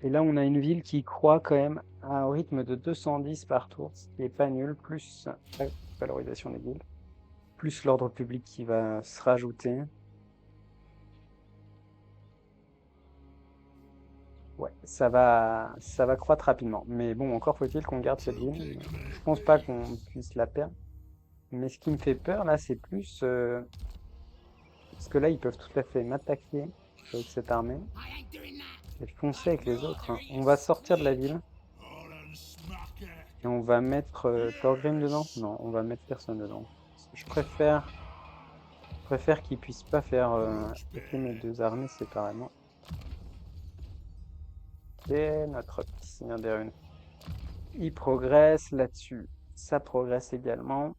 S1: Et là, on a une ville qui croît quand même à un rythme de 210 par tour, ce qui est pas nul, plus la valorisation des villes, plus l'ordre public qui va se rajouter. Ouais, ça va croître rapidement. Mais bon, encore faut-il qu'on garde cette ville. Je pense pas qu'on puisse la perdre. Mais ce qui me fait peur, là, c'est plus... parce que là, ils peuvent tout à fait m'attaquer avec cette armée
S3: I ain't doing that.
S1: et foncer avec les autres, hein. On va sortir de la ville
S2: All unsmacker.
S1: et on va mettre Thorgrim dedans. Non, on va mettre personne dedans. Je préfère qu'ils puissent pas faire attaquer mes deux armées séparément. Et notre petit seigneur des runes. Il progresse là-dessus. Ça progresse également.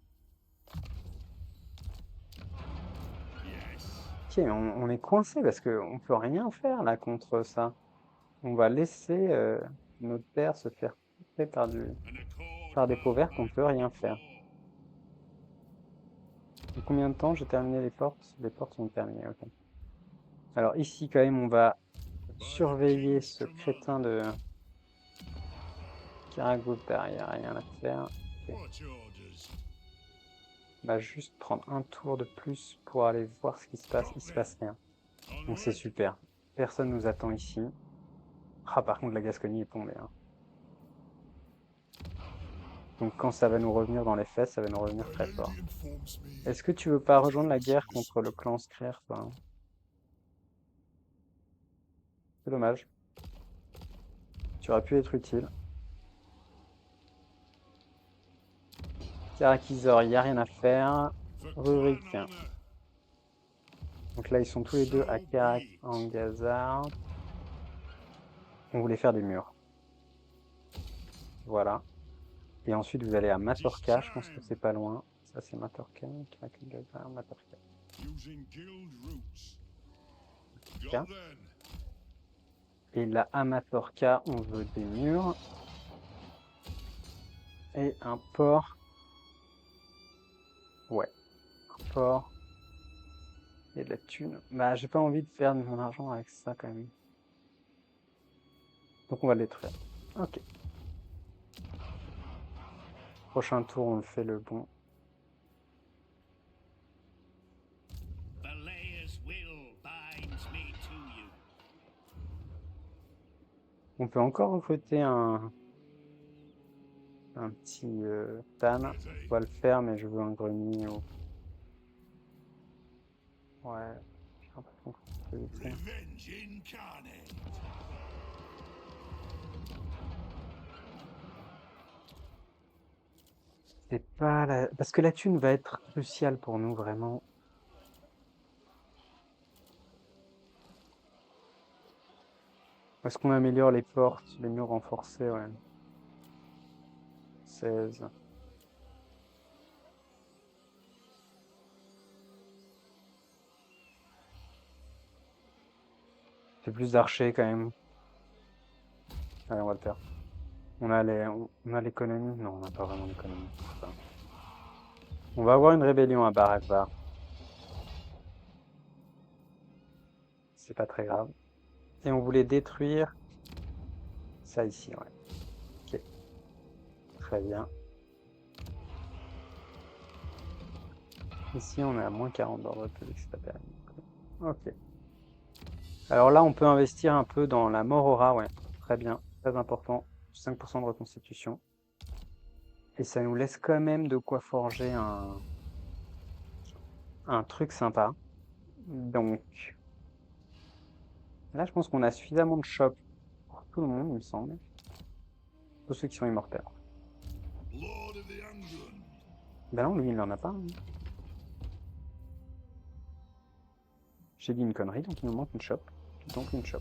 S1: Ok, on est coincé parce qu'on peut rien faire là contre ça. On va laisser notre terre se faire couper par des peaux vertes, on peut rien faire. En combien de temps j'ai terminé les portes? Les portes sont terminées, ok. Alors ici quand même on va surveiller ce crétin de Karagota, il n'y a rien à faire. Ok.
S2: What orders?
S1: On va juste prendre un tour de plus pour aller voir ce qui se passe. Il se passe rien. Donc c'est super. Personne nous attend ici. Ah, par contre, la Gascogne est tombée, hein. Donc quand ça va nous revenir dans les fesses, ça va nous revenir
S2: My
S1: très
S2: lady
S1: fort.
S2: informs me
S1: Est-ce que tu veux pas rejoindre la guerre
S2: James
S1: contre le clan Skrir, toi? C'est dommage. Tu aurais pu être utile. Karakizor, il n'y a rien à faire.
S2: for
S1: Rurik.
S2: clan honor.
S1: Donc là, ils sont tous les deux à
S2: So
S1: Karak
S2: be it.
S1: en Gazar. On voulait faire des murs. Voilà. Et ensuite, vous allez à Matorka. Je pense que c'est pas loin. Ça, c'est Matorka. Karak en Gazar, Matorka.
S2: Using guild routes.
S1: Tiens.
S2: Go then.
S1: Et là, à Matorka, on veut des murs. Et un port. Ouais, un port. Et de la thune. Bah, j'ai pas envie de perdre mon argent avec ça quand même. Donc on va le détruire. Ok. Prochain tour, on le fait le bon.
S3: Valea's will binds me to you.
S1: On peut encore recruter un petit Tan. On va le faire, mais je veux un grenier. Ouais, j'ai l'impression qu'on peut le faire.
S2: Revenge incarnate.
S1: C'est pas la... Parce que la thune va être cruciale pour nous, vraiment. Est-ce qu'on améliore les portes, les murs renforcés? Ouais. 16. C'est plus d'archers quand même. Allez, on va le faire. On a l'économie? Non, on n'a pas vraiment l'économie pour ça. On va avoir une rébellion à Barakbar. C'est pas très grave. Et on voulait détruire ça ici, ouais. Ok. Très bien. Ici, on est à moins 40 d'ordre public, c'est pas terrible. Ok. Alors là, on peut investir un peu dans la mort aura, ouais. Très bien, très important. 5% de reconstitution. Et ça nous laisse quand même de quoi forger un truc sympa. Donc, là, je pense qu'on a suffisamment de shops pour tout le monde, il me semble. Tous ceux qui sont immortels.
S2: Lord of the Angron.
S1: Ben non, lui, il n'en a pas, hein. J'ai dit une connerie, donc il nous manque une shop. Donc une shop.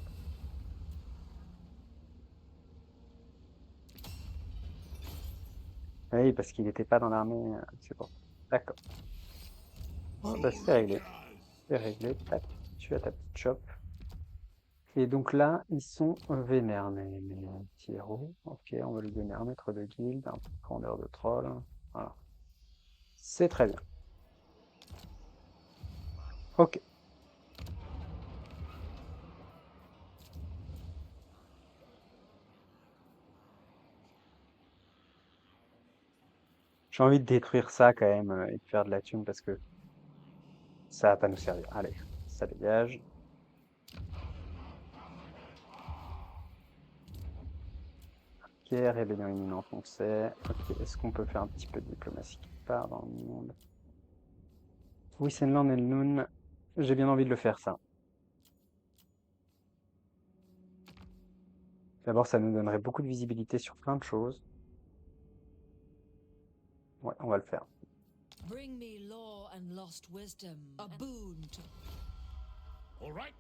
S1: Oui, parce qu'il n'était pas dans l'armée, c'est bon. D'accord. Oh, bah, c'est réglé. C'est réglé. Tac. Tu as ta petite shop. Et donc là, ils sont vénères, mes petits héros. Ok, on va lui donner un maître de guilde, un vendeur de troll. Voilà. C'est très bien. Ok. J'ai envie de détruire ça quand même et de faire de la thune parce que ça va pas nous servir. Allez, ça dégage. Ok, rébellion imminente, on sait. Ok, est-ce qu'on peut faire un petit peu de diplomatie quelque part dans le monde? Oui, Senland et Noon, j'ai bien envie de le faire ça. D'abord, ça nous donnerait beaucoup de visibilité sur plein de choses. Ouais, on va le faire.
S4: Bring me law and lost wisdom, a boon to
S3: All right.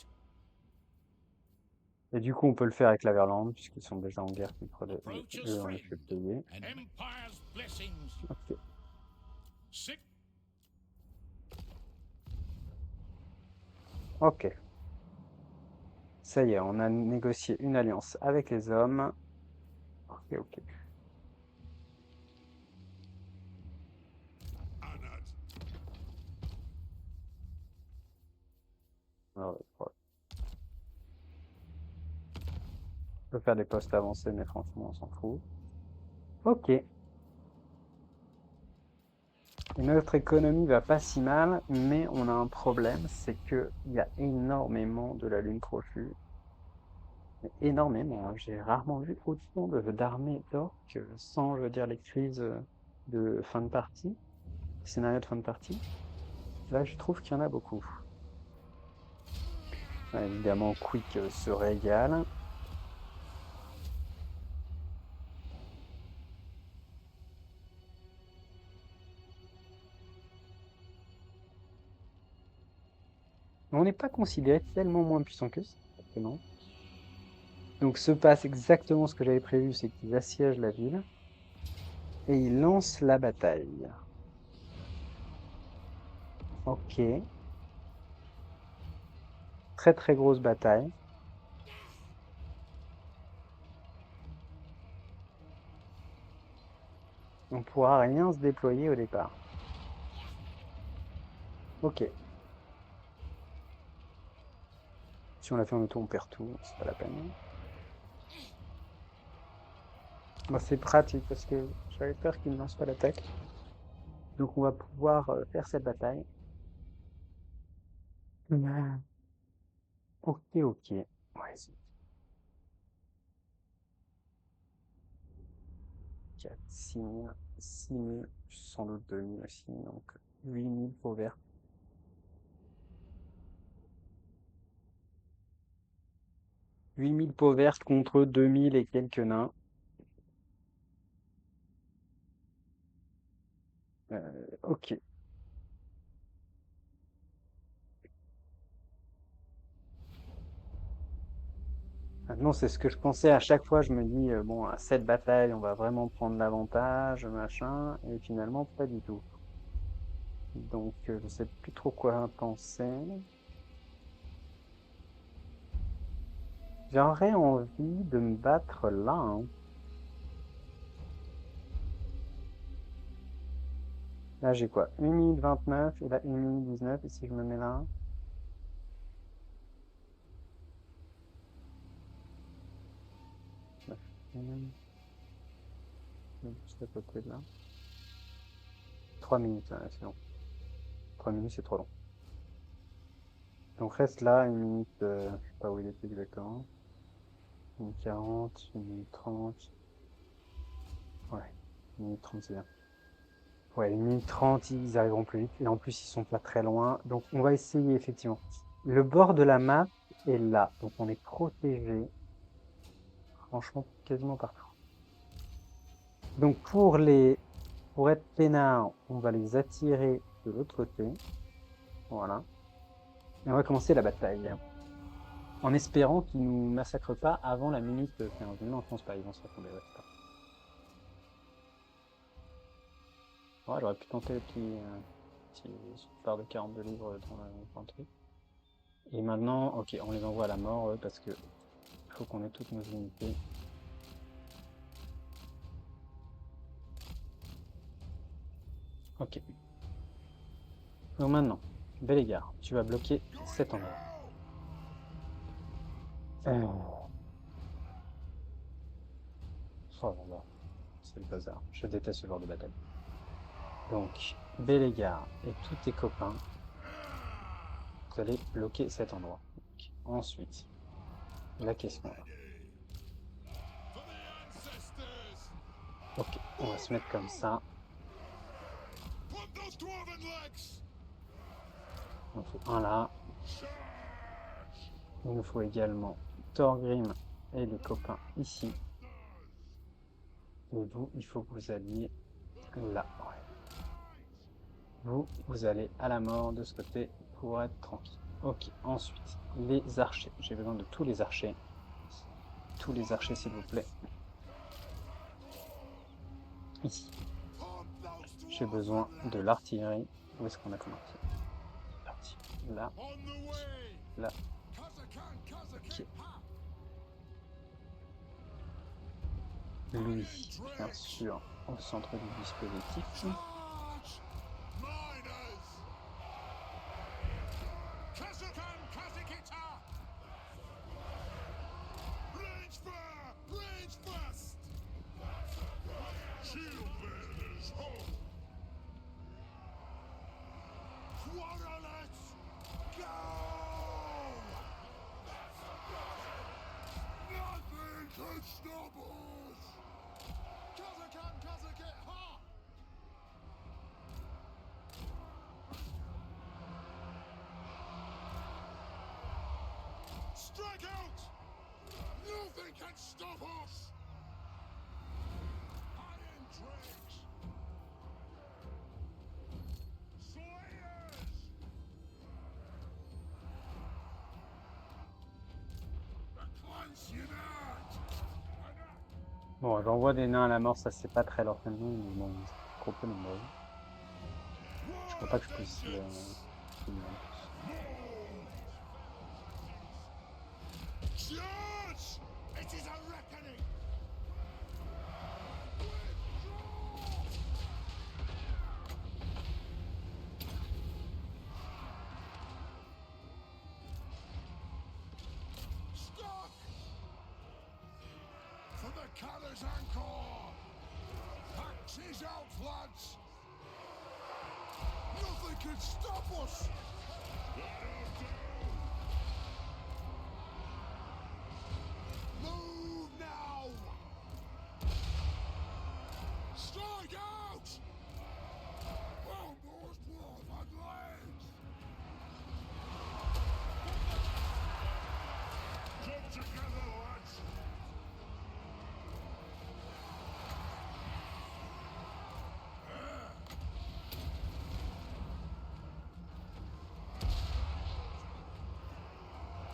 S1: Et du coup, on peut le faire avec la Verlande, puisqu'ils sont déjà en guerre contre
S3: Approach us,
S1: eux, on les
S3: friend.
S1: fait payer.
S3: Empire's blessings.
S1: Ok.
S3: Sick.
S1: Ok. Ça y est, on a négocié une alliance avec les hommes. Ok, ok.
S2: Anad.
S1: Alors, ouais. On peut faire des postes avancés, mais franchement, on s'en fout. Ok. Et notre économie va pas si mal, mais on a un problème, c'est que il y a énormément de la lune crochue. Mais énormément, hein. J'ai rarement vu autant d'armées d'orques sans, je veux dire, les crises de fin de partie, scénario de fin de partie. Là, je trouve qu'il y en a beaucoup. Ouais, évidemment, Quick se régale. On n'est pas considéré tellement moins puissant que ça, forcément. Donc se passe exactement ce que j'avais prévu, c'est qu'ils assiègent la ville et ils lancent la bataille. Ok, très très grosse bataille. On pourra rien se déployer au départ. Ok. Si on la fait en auto, on perd tout, c'est pas la peine. Moi, c'est pratique parce que j'avais peur qu'ils ne lancent pas l'attaque. Donc on va pouvoir faire cette bataille. Ah, ok, ok. Ouais, c'est 4, 6 000, 6 000, sans doute 2 000 aussi, donc 8 000 peaux vertes. 8 000 peaux vertes contre 2 000 et quelques nains. Ok. Maintenant, c'est ce que je pensais à chaque fois. Je me dis, bon, à cette bataille, on va vraiment prendre l'avantage, machin. Et finalement, pas du tout. Donc, je sais plus trop quoi penser. J'aurais envie de me battre là, hein. Là, j'ai quoi? 1 minute 29 et là 1 minute 19. Et si je me mets là? Bah, juste à côté de là. 3 minutes, c'est long. 3 minutes, c'est trop long. Donc, reste là, 1 minute, je sais pas où il était exactement. 1 minute 40, 1 minute 30. Ouais, 1 minute 30, c'est bien. Ouais, 1 minute 30, ils arriveront plus vite. Et en plus, ils sont pas très loin. Donc, on va essayer, effectivement. Le bord de la map est là. Donc, on est protégé. Franchement, quasiment partout. Donc, pour être peinard, on va les attirer de l'autre côté. Voilà. Et on va commencer la bataille. En espérant qu'ils nous massacrent pas avant la minute 15. Mais non, je pense pas. Ils vont se retomber. Ouais, c'est pas. Ouais, j'aurais pu tenter le petit part de 42 livres dans le truc. Et maintenant, ok, on les envoie à la mort parce que il faut qu'on ait toutes nos unités. Ok. Donc maintenant, Bellegarde, tu vas bloquer cet endroit. Oh, oh là là, c'est le bazar. Je déteste ce genre de bataille. Donc, Bellegarde et tous tes copains, vous allez bloquer cet endroit. Donc, ensuite, la question là.
S2: For the ancestors!
S1: Ok, on va se mettre comme ça.
S2: Put those dwarven legs!
S1: Il en faut un là. Il nous faut également Thorgrim et les copains ici. Et vous, il faut que vous alliez là. Ouais. Vous allez à la mort de ce côté pour être tranquille. Ok, ensuite, les archers. J'ai besoin de tous les archers. Tous les archers, s'il vous plaît. Ici. J'ai besoin de l'artillerie. Où est-ce qu'on a comme artillerie? L'artillerie. Là.
S2: On the way!
S1: Là.
S2: Kazakan,
S1: Ok.
S2: Kazakan,
S1: Lui, bien sûr, au centre du dispositif.
S2: Charge! Miners! Kazakan, Kazakita! Range fire! Range fast! Shield bearers, home! Quarterlets, go! Nothing can stop us! Kazakan, ha! Strike out! Nothing can stop us! Iron Drakes! Slayers! The clans unite!
S1: Bon, j'envoie des nains à la mort, ça c'est pas très leur famille, mais bon, c'est trop peu nombreux. Je crois pas que je puisse...
S2: Charge! It is a reckoning! Stop! For the Caller's Anchor! Axes out, lads! Nothing can stop us! Move now! Strike out! Almost dwarf and legs! Come together, lads!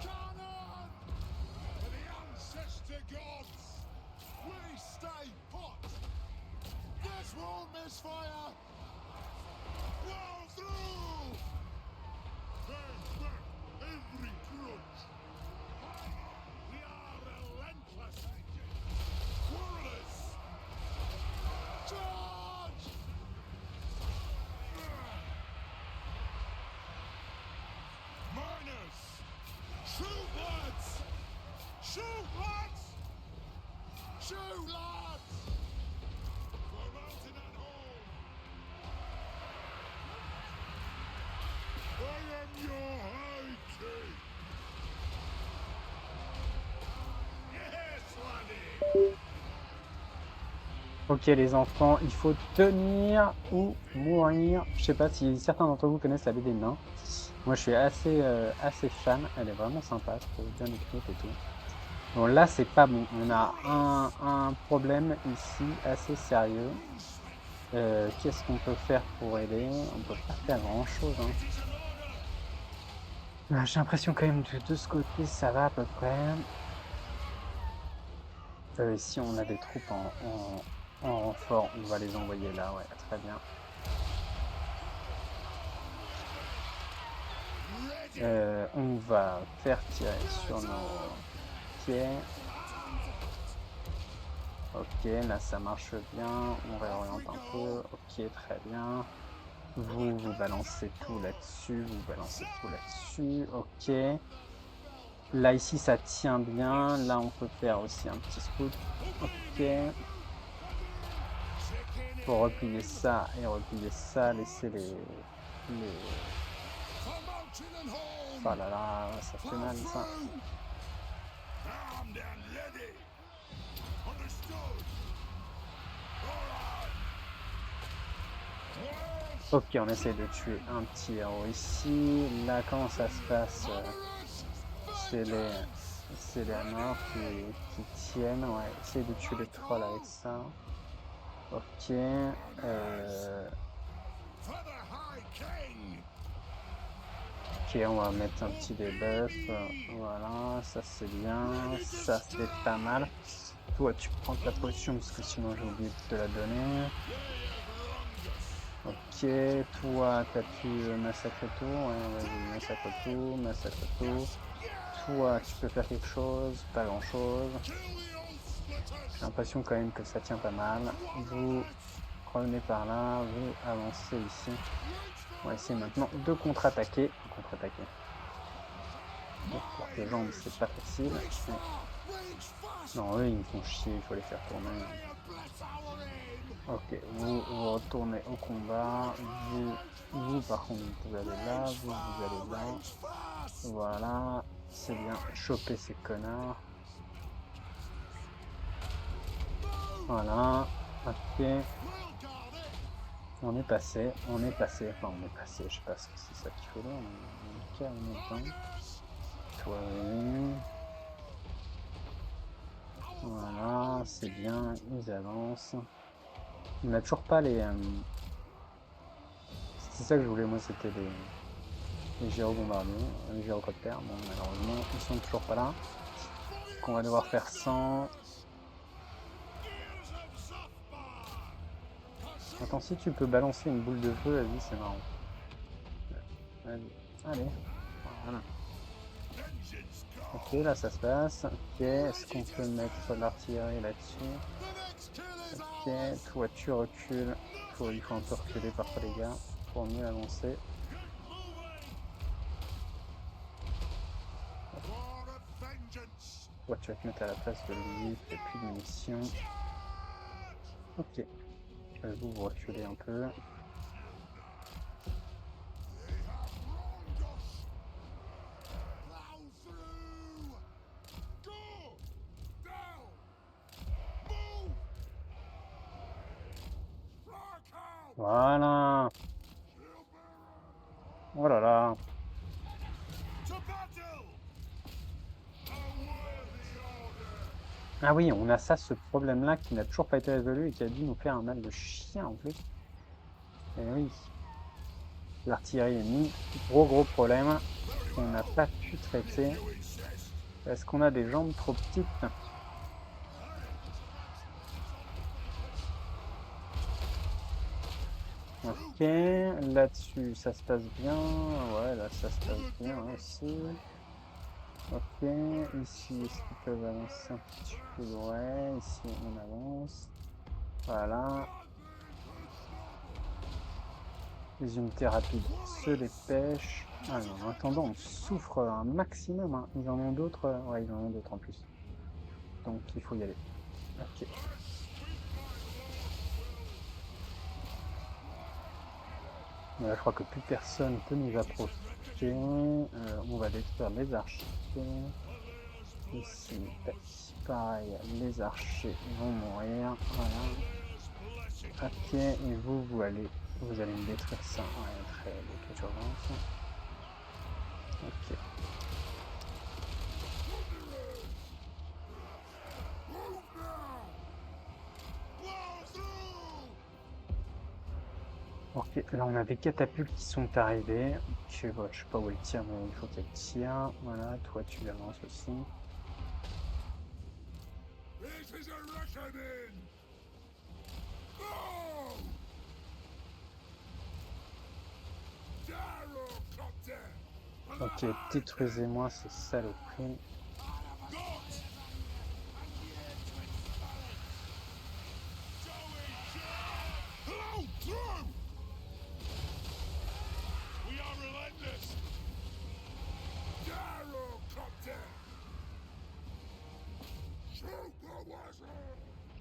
S2: Cannon! For the ancestor gods! We stay put! This won't misfire! Blow through! Turn back every grudge! We are relentless! Quarrelers! Charge! Miners! Shoot, lads! Shoot, lads! Shoot, lads! For mountain and home! I am your high king! Yes, laddie!
S1: Ok les enfants, il faut tenir ou mourir. Je sais pas si certains d'entre vous connaissent la BD Nain. Moi je suis assez fan, elle est vraiment sympa, je trouve bien écrite et tout. Bon là c'est pas bon, on a un problème ici assez sérieux. Qu'est-ce qu'on peut faire pour aider? On peut pas faire grand chose. J'ai l'impression quand même que de ce côté ça va à peu près. Ici on a des troupes en renfort, on va les envoyer là, ouais, très bien. On va faire tirer sur nos pieds. Ok, là ça marche bien, on réoriente un peu, ok, très bien. Vous balancez tout là-dessus, vous balancez tout là-dessus, ok. Là ici ça tient bien, là on peut faire aussi un petit scout, ok. Pour replier ça et replier ça, laisser les... Oh là là, ça fait mal ça.
S2: Armed and ready! Understood!
S1: Ok, on essaie de tuer un petit héros ici. Là, comment ça se passe? C'est les morts qui tiennent. Ouais, essaye de tuer les trolls avec ça. Ok. Ok, on va mettre un petit debuff. Voilà, ça c'est bien. Ça c'est pas mal. Toi, tu prends ta potion parce que sinon j'ai oublié de te la donner. Ok, toi, t'as pu massacrer tout. Ouais, vas-y, massacre tout, massacre tout. Toi, tu peux faire quelque chose, pas grand-chose. J'ai l'impression quand même que ça tient pas mal. Vous revenez par là, vous avancez ici. On va essayer maintenant de contre-attaquer. Contre-attaquer. Pour les jambes, c'est pas facile. Mais... non, eux, ils me font chier, il faut les faire tourner. Ok, vous retournez au combat. Vous par contre, vous allez là. Vous allez là. Voilà. C'est bien. Choper ces connards. Voilà. Ok. On est passé. Enfin, on est passé. Je sais pas si c'est ça qu'il faut là. On est calme dedans. Toi, oui. Voilà, c'est bien. Ils avancent. On n'a toujours pas les. C'est ça que je voulais, moi, c'était les gyrobombardiers, les gyrocoptères. Bon, malheureusement, ils sont toujours pas là. Donc, on va devoir faire 100. Attends, si tu peux balancer une boule de feu, vas-y, c'est marrant. Vas-y. Allez. Voilà. Ok, là, ça se passe. Ok, est-ce qu'on peut mettre l'artillerie là-dessus? Ok, toi, tu recules. Il faut un peu reculer parfois, les gars, pour mieux avancer. Toi, tu vas te mettre à la place de lui, il fait plus de munitions. Ok. Vous reculez un peu. Voilà. Oh là là. Ah oui, on a ça, ce problème-là qui n'a toujours pas été résolu et qui a dû nous faire un mal de chien en plus. Et oui. L'artillerie est mis. Gros problème qu'on n'a pas pu traiter. Est-ce qu'on a des jambes trop petites? Ok, là-dessus, ça se passe bien. Ouais, là, ça se passe bien aussi. Ok, ici, est-ce qu'ils peuvent avancer un petit peu? Ouais, ici, on avance. Voilà. Les unités rapides se dépêchent. Ah non, en attendant, on souffre un maximum, hein. Ils en ont d'autres. Ouais, ils en ont d'autres en plus. Donc, il faut y aller. Ok. Là, je crois que plus personne peut nous approcher. On va détruire les archers. Ici, pareil, les archers vont mourir. Voilà. Ok, et vous allez me détruire ça. Ouais, très bien, d'urgence. Ok. Ok, là on a des catapultes qui sont arrivées. Je sais pas où elles tirent, mais il faut qu'elles tirent. Voilà, toi tu avances aussi. Ok, détruisez-moi ces saloperies.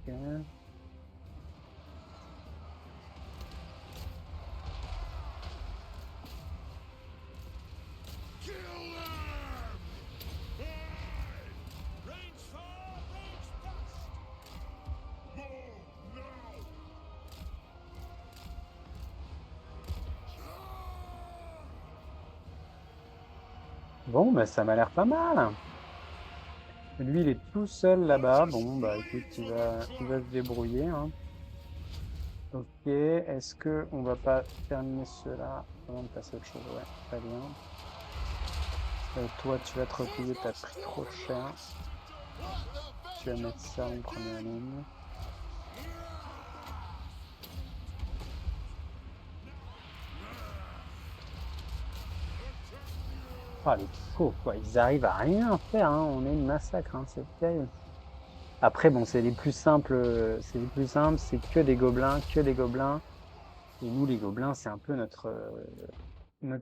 S1: Ok. Bon, bah ça m'a l'air pas mal. Lui, il est tout seul là-bas. Bon, bah écoute, il va se débrouiller, hein. Ok, est-ce que on va pas terminer cela avant de passer à autre chose? Ouais, très bien. Toi, tu vas te replier, t'as pris trop cher. Tu vas mettre ça en première ligne. Ah, les pauvres, quoi. Ils arrivent à rien faire, hein. On est une massacre, hein. C'est terrible. Après, bon, c'est les plus simples. C'est que des gobelins, que des gobelins. Et nous, les gobelins, c'est un peu notre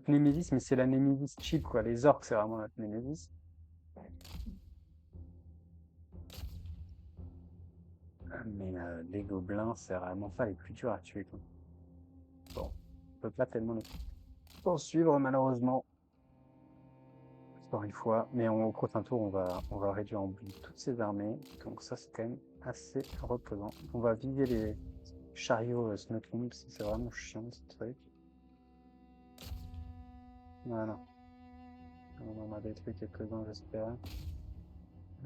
S1: némésis, mais c'est la némésis cheap, quoi. Les orques, c'est vraiment notre némésis. Mais les gobelins, c'est vraiment pas les plus durs à tuer, quoi. Bon, on peut pas tellement les poursuivre, malheureusement. Encore une fois, mais au prochain tour, on va réduire en bleu toutes ces armées. Donc ça, c'est quand même assez reposant. On va viser les chariots Snowking, parce que c'est vraiment chiant, ce truc. Voilà. On en a détruit quelques-uns, j'espère.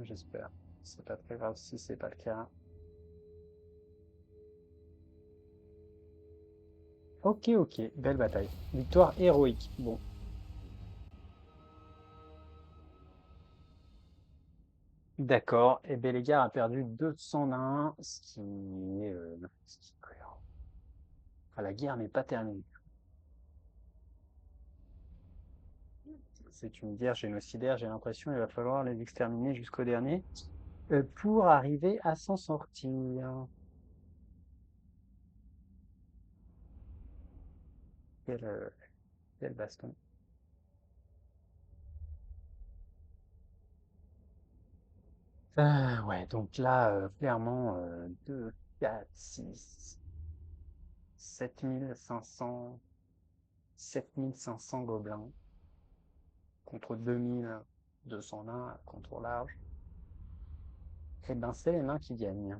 S1: J'espère. C'est pas très grave si c'est pas le cas. Ok, ok, belle bataille. Victoire héroïque. Bon. D'accord. Et Bellegarde a perdu 201, ce qui est cohérent. Enfin, la guerre n'est pas terminée. C'est une guerre génocidaire, j'ai l'impression, il va falloir les exterminer jusqu'au dernier pour arriver à s'en sortir. Quel, euh, quel baston. Ouais, donc là, clairement, 2, 4, 6, 7500, 7500 gobelins contre 2201 à contour large. Et ben, c'est les nains qui gagnent.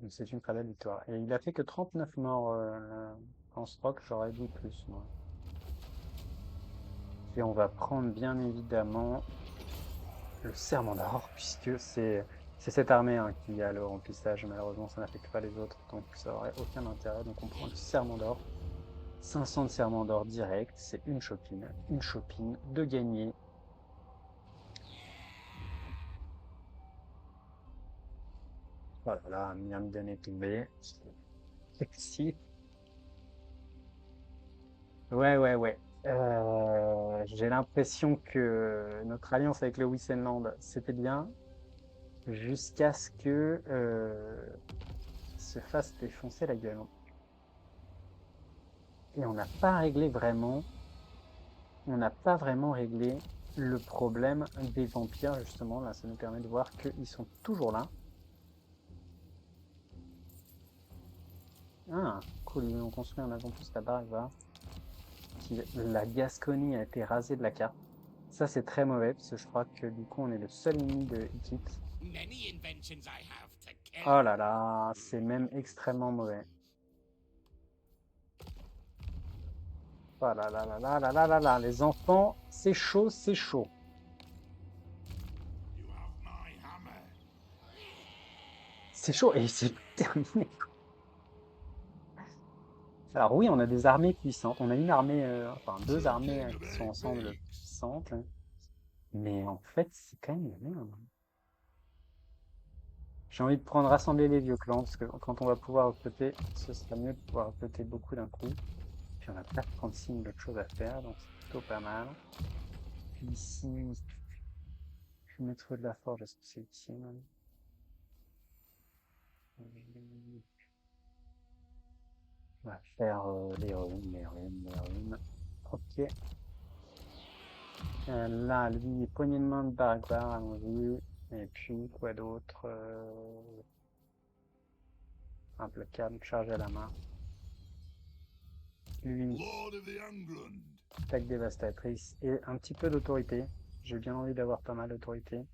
S1: Donc c'est une très belle victoire. Et il a fait que 39 morts en Stroke, j'aurais dit plus, moi. Et on va prendre bien évidemment le serment d'or, puisque c'est cette armée hein, qui a le remplissage. Malheureusement, ça n'affecte pas les autres, donc ça aurait aucun intérêt. Donc on prend le serment d'or. 500 de serment d'or direct, c'est une chopine de gagner. Voilà, là, Myrmidon est tombé. Sexy. Ouais, ouais, ouais. J'ai l'impression que notre alliance avec le Wissenland, c'était bien, jusqu'à ce que se fasse défoncer la gueule. Et on n'a pas vraiment réglé le problème des vampires, justement. Là, ça nous permet de voir qu'ils sont toujours là. Ah, cool, ils ont construit un avant-poste là-bas, va. La Gasconie a été rasée de la carte. Ça, c'est très mauvais, parce que je crois que du coup, on est le seul ennemi de Hittite.
S3: Many inventions I have to kill.
S1: Oh là là, c'est même extrêmement mauvais. Oh là là là là là là là là, les enfants, c'est chaud, c'est chaud.
S2: You have my hammer.
S1: C'est chaud, et c'est terminé. Alors oui, on a des armées puissantes. On a une armée, enfin deux armées qui sont ensemble puissantes. Mais en fait, c'est quand même la merde. J'ai envie de prendre rassembler les vieux clans, parce que quand on va pouvoir recruter, ce sera mieux de pouvoir recruter beaucoup d'un coup. Puis on a pas 36 000 autres choses à faire, donc c'est plutôt pas mal. Puis ici, le métro de la forge, est-ce que c'est utile? On va faire les runes. Ok. Là, lui, poignée de main de barbare, allons-y. Et puis, quoi d'autre implacable, charge à la main. Lui,
S2: Lord of the England.
S1: attaque dévastatrice et un petit peu d'autorité. J'ai bien envie d'avoir pas mal d'autorité.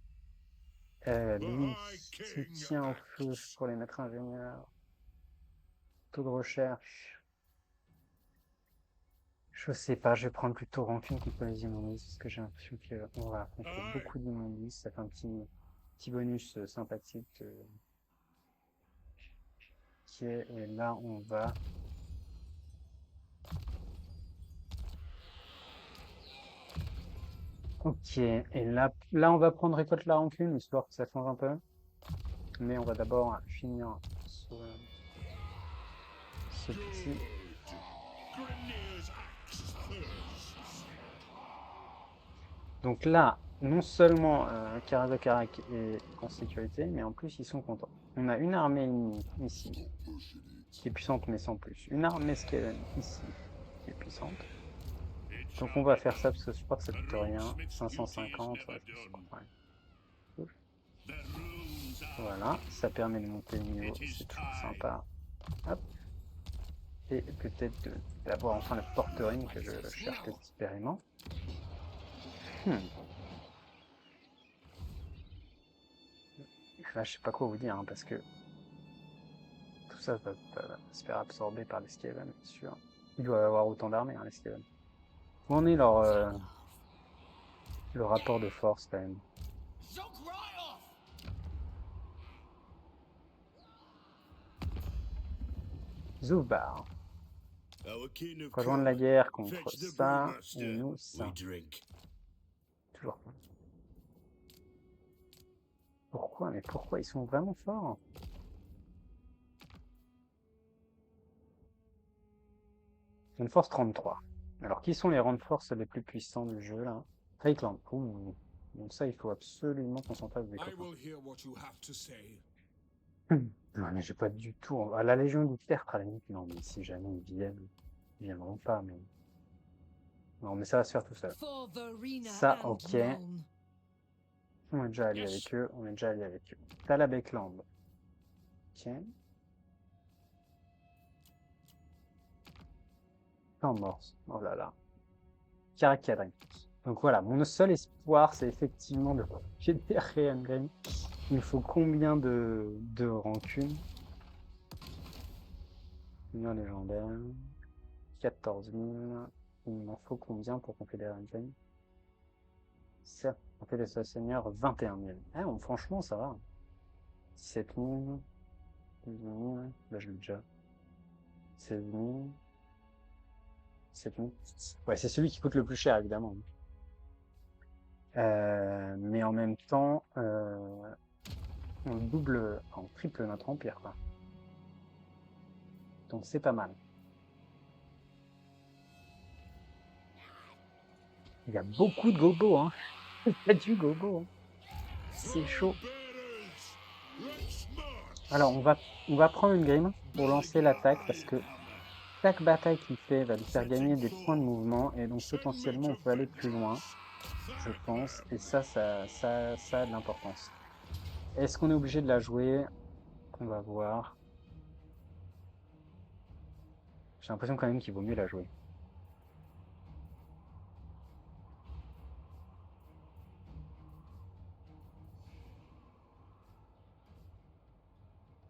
S1: Lui, soutien au feu pour les maîtres ingénieurs. Taux de recherche. Je sais pas, je vais prendre plutôt rancune contre les immondices, parce que j'ai l'impression qu'on va affronter beaucoup d'immondices. Ça fait un petit bonus sympathique. Ok, et là on va... Ok, et là on va prendre récolte la rancune, histoire que ça change un peu. Mais on va d'abord finir ce petit...
S2: Grenier's axe first.
S1: Donc là, non seulement Karazakarak est en sécurité, mais en plus ils sont contents. On a une armée ennemie ici, qui est puissante mais sans plus. Une armée Skaven ici, qui est puissante. Donc on va faire ça parce que je crois que ça coûte rien. 550, ouais, c'est pas mal. Ouf. Voilà, ça permet de monter le niveau, c'est toujours sympa. Hop. Et peut-être d'avoir enfin le porte-ring que je cherche désespérément. Là, je sais pas quoi vous dire, hein, parce que tout ça va se faire absorber par les Skaven, c'est sûr. Il doit y avoir autant d'armées, hein, les Skaven. Où en est le rapport de force, quand même?
S3: Zook right off!
S1: Zubar.
S2: Our kin have
S1: Rejoindre
S2: come.
S1: la guerre contre
S2: Fetch the
S1: ça, et
S2: brewmaster.
S1: nous,
S2: We
S1: ça.
S2: drink.
S1: Toujours pas. Pourquoi? Mais pourquoi? Ils sont vraiment forts. Une force 33. Alors, qui sont les rangs de force les plus puissants du jeu, là? Fakeland. Ouh. Donc ça, il faut absolument qu'on s'en fasse des
S2: I
S1: copains.
S2: will hear what you have to say.
S1: Non, mais j'ai pas du tout... À la Légion du Tertre, à la limite, non, mais si jamais ils viennent, ils viendront pas, mais... Non, mais ça va se faire tout seul.
S4: For Verena
S1: Ça,
S4: and
S1: ok.
S4: Nuln.
S1: On est déjà allé avec eux, on est déjà allé avec eux. T'as la Beckland. Ok. Temps morse. Oh là là. Caracadring. Donc voilà, mon seul espoir, c'est effectivement de générer un game. Il me faut combien de rancune? Combien légendaire? 14 000. Il m'en faut combien pour confédérer un game? Certes, on fait les seigneurs 21 000. Ah, bon, franchement, ça va. 17 000. 18 000. Là, je l'ai déjà. 16 000. 7 000. Ouais, c'est celui qui coûte le plus cher, évidemment. Mais en même temps, on double, on triple notre empire, quoi. Donc c'est pas mal. Il y a beaucoup de gobos, hein. Il y a du gobo, hein. C'est chaud. Alors on va prendre une grime pour lancer l'attaque parce que chaque bataille qu'il fait va lui faire gagner des points de mouvement et donc potentiellement on peut aller plus loin, je pense. Et ça a de l'importance. Est-ce qu'on est obligé de la jouer? On va voir. J'ai l'impression quand même qu'il vaut mieux la jouer.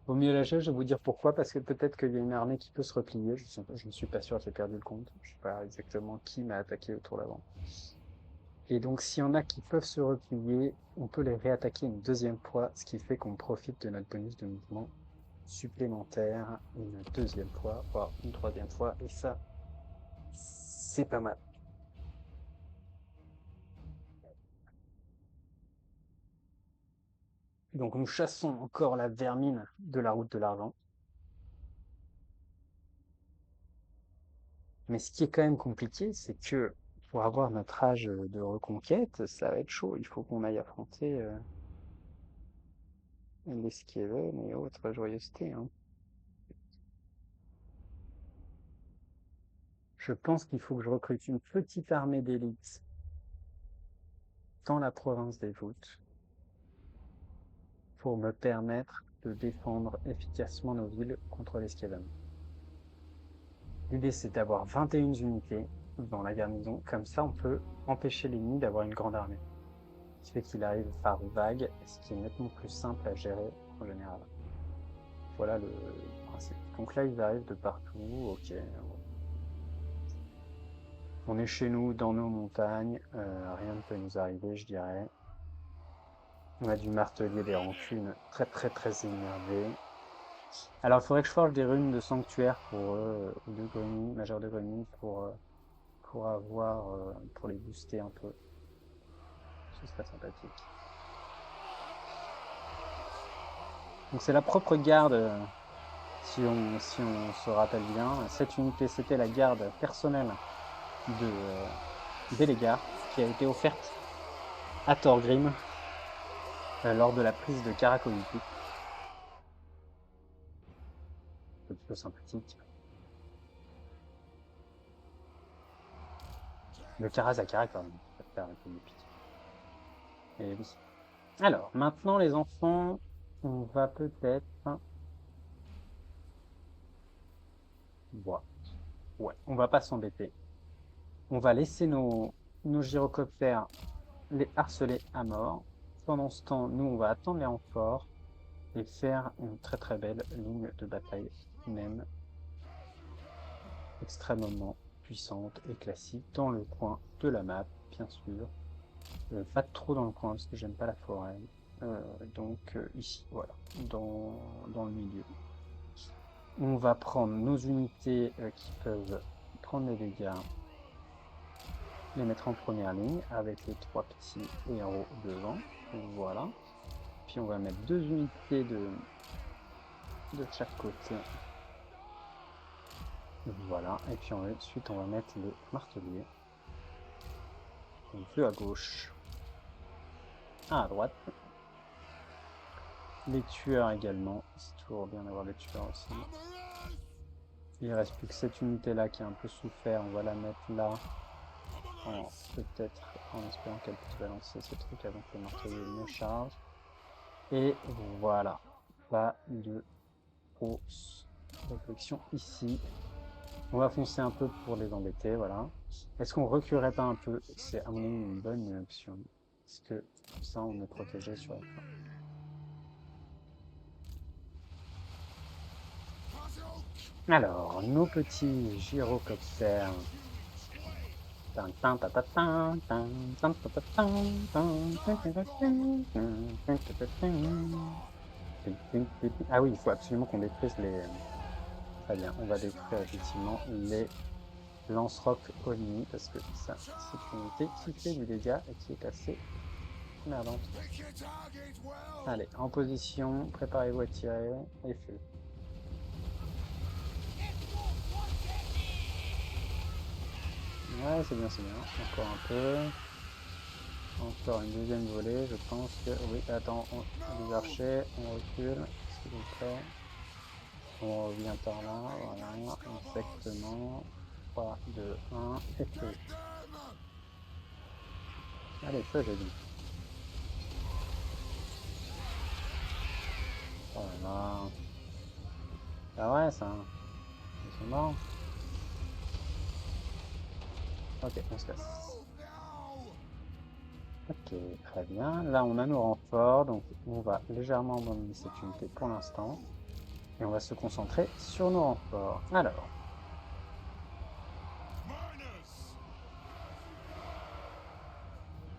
S1: Vaut mieux la jouer, je vais vous dire pourquoi, parce que peut-être qu'il y a une armée qui peut se replier. Je ne suis pas sûr, j'ai perdu le compte. Je ne sais pas exactement qui m'a attaqué au tour d'avant. Et donc, s'il y en a qui peuvent se replier, on peut les réattaquer une deuxième fois, ce qui fait qu'on profite de notre bonus de mouvement supplémentaire une deuxième fois, voire une troisième fois, et ça, c'est pas mal. Donc, nous chassons encore la vermine de la route de l'argent. Mais ce qui est quand même compliqué, c'est que pour avoir notre âge de reconquête, ça va être chaud. Il faut qu'on aille affronter les Skaven et autres joyeusetés, hein. Je pense qu'il faut que je recrute une petite armée d'élite dans la province des Voûtes pour me permettre de défendre efficacement nos villes contre les Skaven. L'idée, c'est d'avoir 21 unités dans la garnison. Comme ça, on peut empêcher l'ennemi d'avoir une grande armée. Ce qui fait qu'il arrive par vague, ce qui est nettement plus simple à gérer en général. Voilà le principe. Donc là, ils arrivent de partout. Ok. On est chez nous, dans nos montagnes. Rien ne peut nous arriver, je dirais. On a du martelier des rancunes très très très énervé. Alors, il faudrait que je forge des runes de sanctuaire pour eux, ou de grenouilles, majeur de grenouilles, pour avoir, pour les booster un peu. Ce serait sympathique. Donc c'est la propre garde, si on se rappelle bien. Cette unité, c'était la garde personnelle de Bélégar, qui a été offerte à Thorgrim lors de la prise de Karakoviki. C'est plutôt sympathique. Le Karazakara quand même. Ça va faire avec les piques. Et oui. Alors, maintenant les enfants, on va peut-être... Ouais, on va pas s'embêter. On va laisser nos gyrocoptères les harceler à mort. Pendant ce temps, nous, on va attendre les renforts et faire une très très belle ligne de bataille, même extrêmement puissante et classique dans le coin de la map, bien sûr. Pas trop dans le coin parce que j'aime pas la forêt. Donc ici, voilà, dans le milieu. On va prendre nos unités qui peuvent prendre les dégâts, les mettre en première ligne avec les 3 petits héros devant. Voilà. Puis on va mettre 2 unités de chaque côté. Voilà. Et puis ensuite on va mettre les marteliers. Donc 2 à gauche. 1 à droite. Les tueurs également. C'est toujours bien d'avoir des tueurs aussi. Il reste plus que cette unité là qui a un peu souffert. On va la mettre là. Peut-être en espérant qu'elle puisse balancer ce truc avant que le marteau ne charge. Et voilà. Pas de grosse réflexion ici. On va foncer un peu pour les embêter, voilà. Est-ce qu'on reculerait pas un peu? C'est à mon avis une bonne option. Parce que comme ça on est protégé sur la fin. Alors, nos petits gyrocoptères. Ah oui, il faut absolument qu'on détruise les... Très bien, on va détruire effectivement les lance-rock Oni parce que ça, c'est une unité qui fait du dégât et qui est assez merdante. Allez, en position, préparez-vous à tirer et feu. Ouais, c'est bien, c'est bien. Encore un peu. Encore une deuxième volée, je pense que... Oui, attends, les archers, on recule, s'il vous plaît. On revient par là, voilà, exactement. 3, 2, 1, et feu. Allez, feu, j'ai dit. Voilà. Ah ouais, ça. Ils sont morts. Ok, on se casse. Ok, très bien. Là, on a nos renforts, donc on va légèrement abandonner cette unité pour l'instant. Et on va se concentrer sur nos renforts. Alors.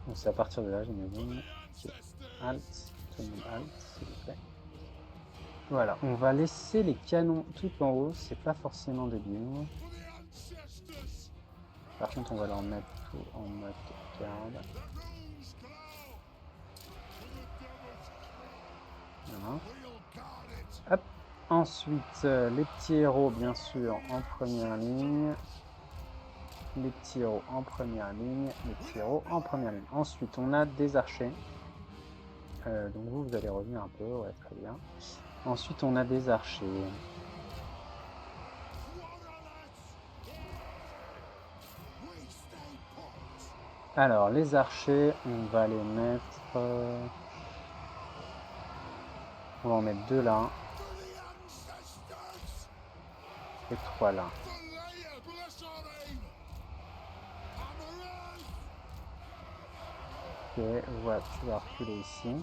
S1: Donc c'est à partir de là, j'imagine. Halt, tout le monde halt, s'il vous plaît. Voilà, on va laisser les canons tout en haut, c'est pas forcément débile. Par contre, on va leur mettre tout en mode garde. Voilà. Hop. Ensuite, les petits héros, bien sûr, en première ligne. Les petits héros en première ligne. Les petits héros en première ligne. Ensuite, on a des archers. Donc vous allez revenir un peu, ouais, très bien. Ensuite, on a des archers. Alors, les archers, on va les mettre... on va en mettre 2 là. Et 3 là. Ok, voilà, tu vas reculer ici.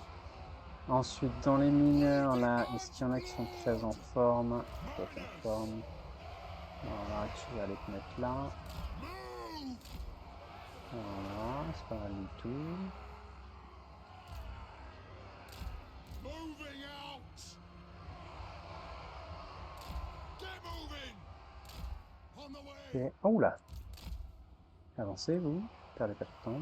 S1: Ensuite, dans les mineurs, là, est-ce qu'il y en a qui sont très en forme? Toi, t'es en forme. Voilà, tu vas aller te mettre là. Voilà, c'est pas mal du tout. Ok, oh là! Avancez, vous, perdez pas de temps.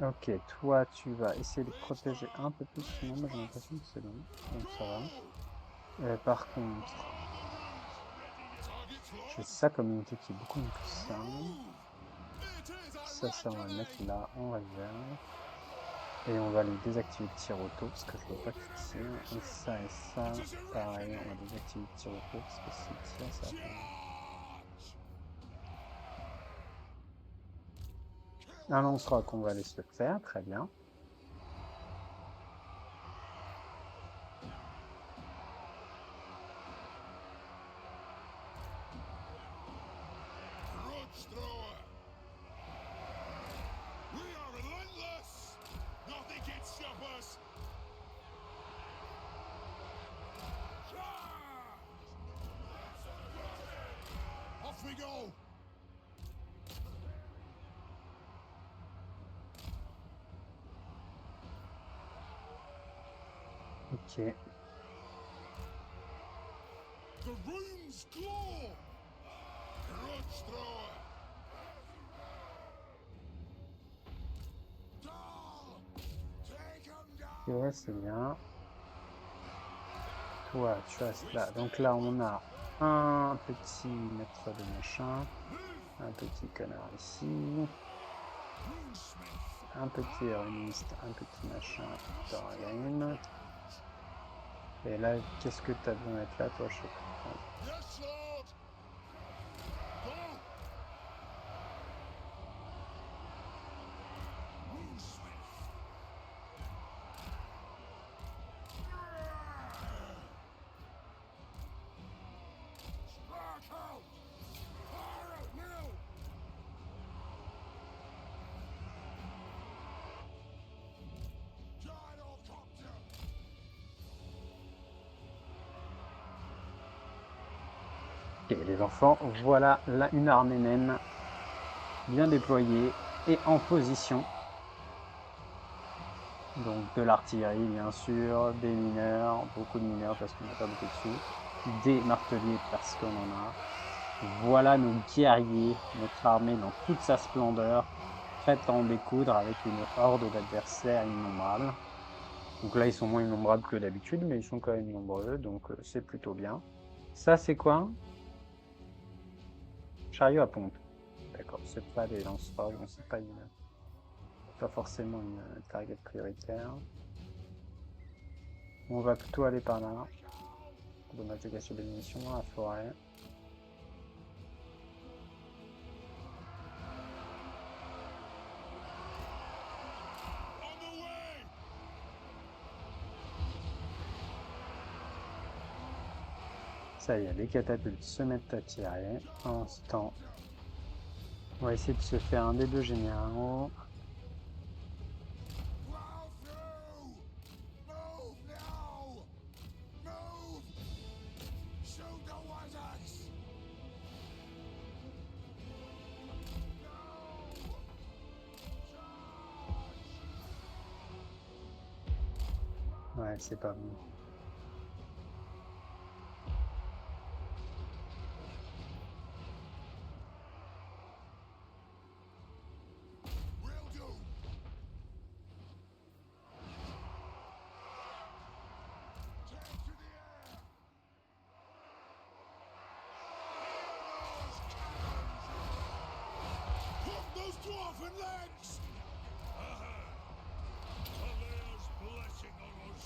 S1: Ok, toi tu vas essayer de protéger un peu plus, sinon moi j'ai l'impression que c'est bon, donc ça va. Par contre, j'ai ça comme unité qui est beaucoup plus simple. Ça on va le mettre là en réserve. Et on va les désactiver de tir auto parce que je veux pas qu'ils tirent. Et ça, pareil, on va désactiver de tir auto parce que s'ils tirent, ça va pas. Un lance-roc, on va laisser le faire, très bien.
S2: Grudge thrower. We are relentless. Nothing can stop us. Charge! Off we go.
S1: Ok.
S2: The runes glow. Grudge thrower. Doll. Take 'em down.
S1: Ok, c'est bien. Toi, tu restes là. Donc là, on a un petit maître de machin. Un petit connard ici. Un petit héroniste. Un petit machin. Dorian. Et là, qu'est-ce que t'as besoin d'être là, toi, je sais pas.
S2: Yes, Lord. Go. Sparkle. Fire at will. Gyrocopter.
S1: Ok, les enfants, voilà là une armée naine bien déployée et en position. Donc de l'artillerie bien sûr, des mineurs, beaucoup de mineurs parce qu'on n'a pas beaucoup de sous, des marteliers parce qu'on en a. Voilà nos guerriers, notre armée dans toute sa splendeur, prête à en découdre avec une horde d'adversaires innombrables. Donc là ils sont moins innombrables que d'habitude, mais ils sont quand même nombreux, donc c'est plutôt bien. Ça c'est quoi? Chariot à pompe. D'accord, c'est pas des lance-rocs, donc c'est pas forcément une target prioritaire. On va plutôt aller par là. Dommage de gâcher des munitions dans la forêt.
S2: On the way.
S1: Ça y est, les catapultes se mettent à tirer. En ce temps, on va essayer de se faire un des deux généraux.
S2: Plow through. Move now. Move. Shoot the wizards.
S1: Ouais, c'est pas bon.
S2: Will do. Take to the air. Hook those dwarven legs. Alea blessing on us.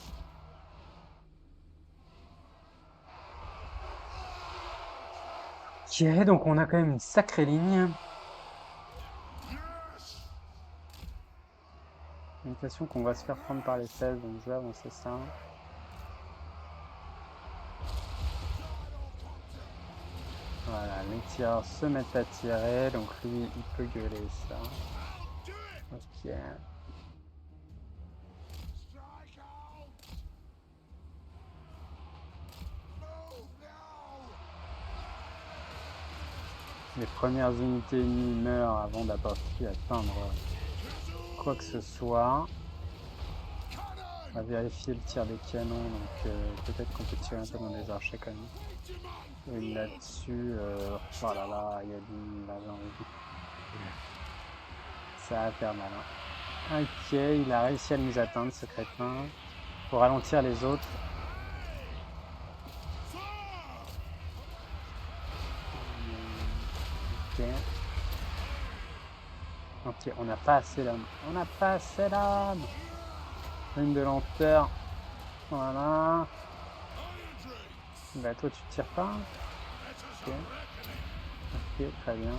S1: Ok, donc on a quand même une sacrée ligne.
S2: Yes.
S1: J'ai l'impression qu'on va se faire prendre par les 16, donc je vais avancer ça. Voilà, les tireurs se mettent à tirer, donc lui, il peut gueuler ça.
S2: I'll do it.
S1: Ok.
S2: Strike out. Move now.
S1: Les premières unités ennemies meurent avant d'avoir pu atteindre quoi que ce soit. On va vérifier le tir des canons, donc peut-être qu'on peut tirer un peu dans les archers quand même. Et là-dessus, oh là là, il y a du là, ça va faire mal. Hein. Ok, il a réussi à nous atteindre, ce crétin. Pour ralentir les autres. Ok. Ok, on n'a pas assez d'âme. On n'a pas assez d'âme. Une de lenteur. Voilà. Bah toi tu tires pas. Ok. Ok, très bien.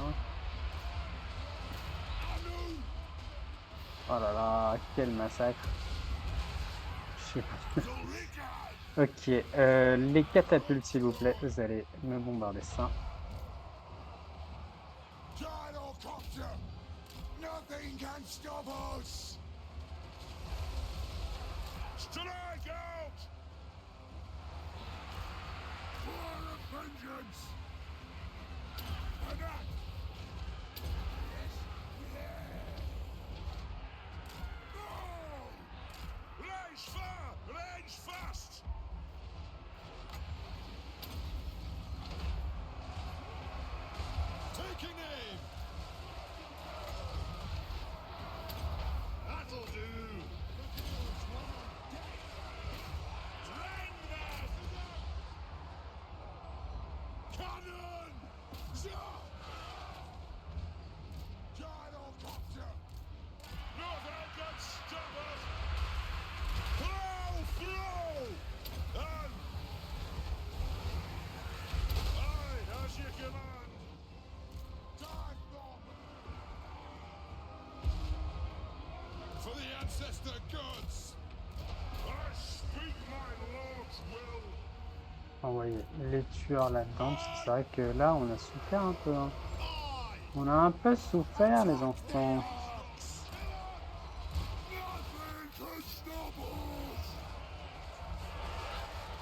S1: Oh là là, quel massacre. Je sais pas. Ok, les catapultes, s'il vous plaît, vous allez me bombarder ça.
S2: Gyrocopter! Nothing can stop us! Strike out! Fire of vengeance! Attack! No! Range far! Range fast! Taking aim! That'll do! Drain them! Cannon! Zah! Gyrocopter! Nothing can stop us! Throw! Throw! And... Aye, as you command! Dive bomb! For the ancestor gods! I speak my lord's will!
S1: Envoyer les tueurs là-dedans, parce que c'est vrai que là, on a souffert un peu. Hein.
S2: Aye!
S1: On a un peu souffert, les enfants.
S2: Nothing can stop us!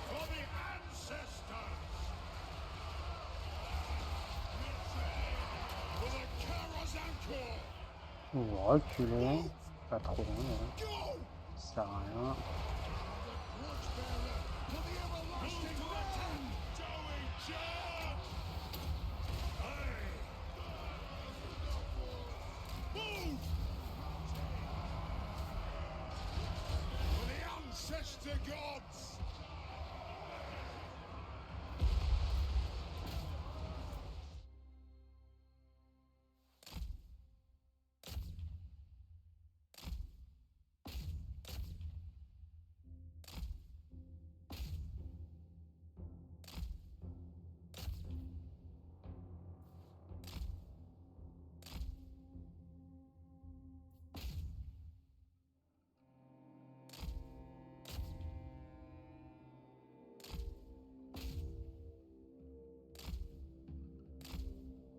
S2: For the ancestors! For the Karazanko!
S1: Ou reculer. Pas trop loin, ouais.
S2: Go!
S1: Ça sert à rien.
S2: For the everlasting land! Joey George! Aye! Move! For the ancestor gods!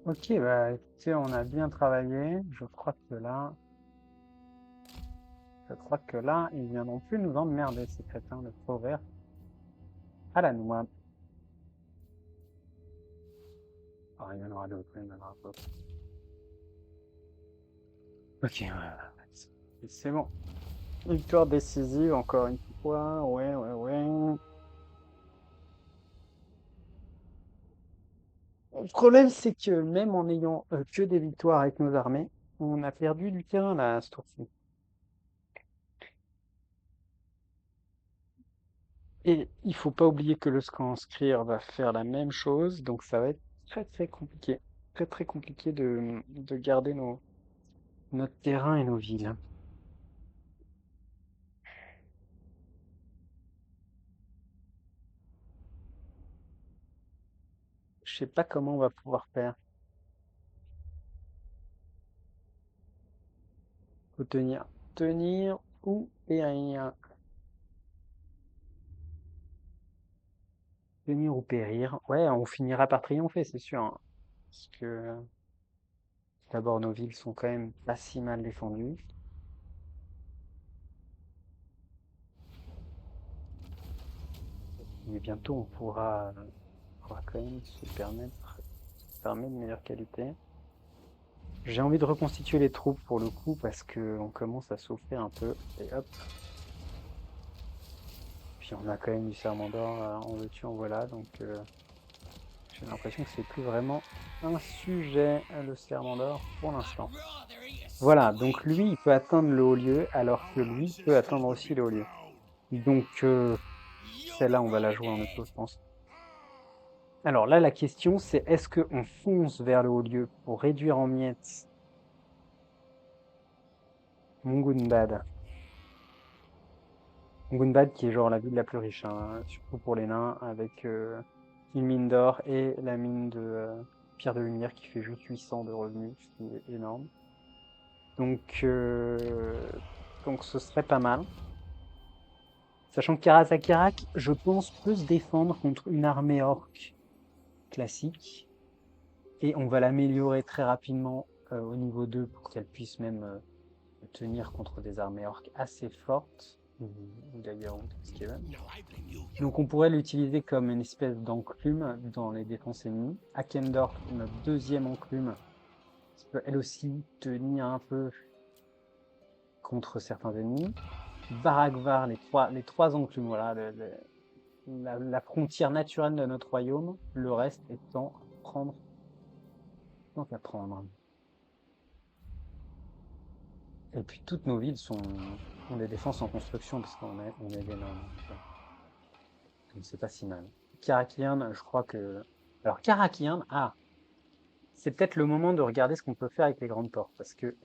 S1: Ok, bah écoutez, on a bien travaillé. Je crois que là, ils viendront plus nous emmerder, ces crétins de faux vert. À la noix. Ah, il y en aura d'autres, il y en aura d'autres. Ok, voilà. C'est bon. Victoire décisive, encore une fois. Ouais, ouais, ouais. Le problème, c'est que même en ayant que des victoires avec nos armées, on a perdu du terrain là, ce tour-ci. Et il faut pas oublier que le Skrיר va faire la même chose, donc ça va être très très compliqué. Très très compliqué de garder notre terrain et nos villes. Je sais pas comment on va pouvoir faire. Faut tenir. Tenir ou périr. Tenir ou périr. Ouais, on finira par triompher, c'est sûr. Hein. Parce que d'abord, nos villes sont quand même pas si mal défendues. Mais bientôt, on pourra quand même se permettre d'armer de meilleure qualité. J'ai envie de reconstituer les troupes pour le coup parce que on commence à souffrir un peu. Et hop. Puis on a quand même du serment d'or, en veux-tu, en voilà. Donc j'ai l'impression que c'est plus vraiment un sujet, le serment d'or, pour l'instant.
S3: I'd rather eat a
S1: Voilà, donc
S3: squid.
S1: lui, il peut atteindre le haut lieu, alors que lui peut atteindre aussi le haut lieu. Donc
S3: You'll be
S1: celle-là, on va la
S3: rotting
S1: jouer en
S3: dead.
S1: auto, je pense. Alors là, la question, c'est est-ce qu'on fonce vers le haut lieu pour réduire en miettes Mungunbad? Mungunbad qui est genre la ville la plus riche, hein, surtout pour les nains, avec une mine d'or et la mine de pierre de lumière qui fait juste 800 de revenus, ce qui est énorme. Donc, euh, donc ce serait pas mal. Sachant que Karatakirak, je pense, peut se défendre contre une armée orque classique. Et on va l'améliorer très rapidement au niveau 2 pour qu'elle puisse même tenir contre des armées orques assez fortes. Ou d'ailleurs, ou Skaven.
S3: No, I blame you.
S1: Donc on pourrait l'utiliser comme une espèce d'enclume dans les défenses ennemies. Akendorf, notre deuxième enclume, qui peut elle aussi tenir un peu contre certains ennemis. Baragvar, les trois enclumes, voilà, la frontière naturelle de notre royaume. Le reste étant à prendre. Donc à prendre. Et puis toutes nos villes ont des défenses en construction parce on est des nains. Donc c'est pas si mal. Karakian, je crois que. Alors Karakian, c'est peut-être le moment de regarder ce qu'on peut faire avec les grandes portes parce que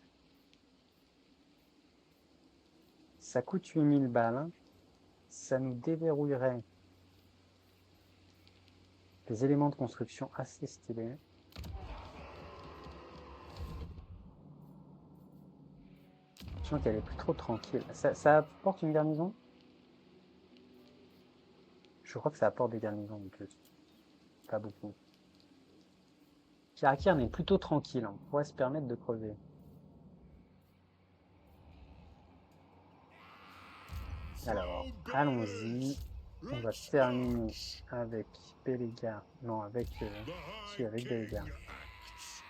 S1: ça coûte 8000 balles. Hein. Ça nous déverrouillerait des éléments de construction assez stylés. Je sens qu'elle est plus trop tranquille. Ça apporte une garnison? Je crois que ça apporte des garnisons en plus. Pas beaucoup. Karakian est plutôt tranquille. On pourrait se permettre de creuser. Alors, allons-y. On va terminer avec Bélégar. Non, avec Bélégar.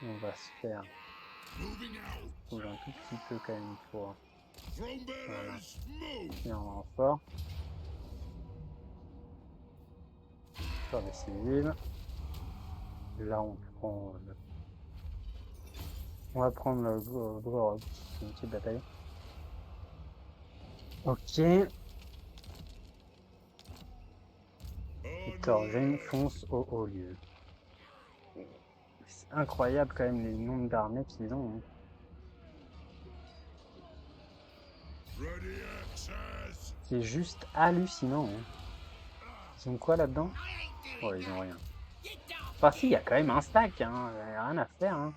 S1: On va se faire bouger un tout petit peu quand même pour finir en renfort. Faire des civils. Là, on va prendre le Gorod. C'est une petite bataille. Ok. Et Thorgrim fonce au haut lieu. C'est incroyable quand même les nombres d'armées qu'ils ont. Hein. C'est juste hallucinant. Hein. Ils ont quoi là-dedans? Oh, ils ont rien. Enfin si, il y a quand même un stack. Hein. Il n'y a rien à faire. Hein.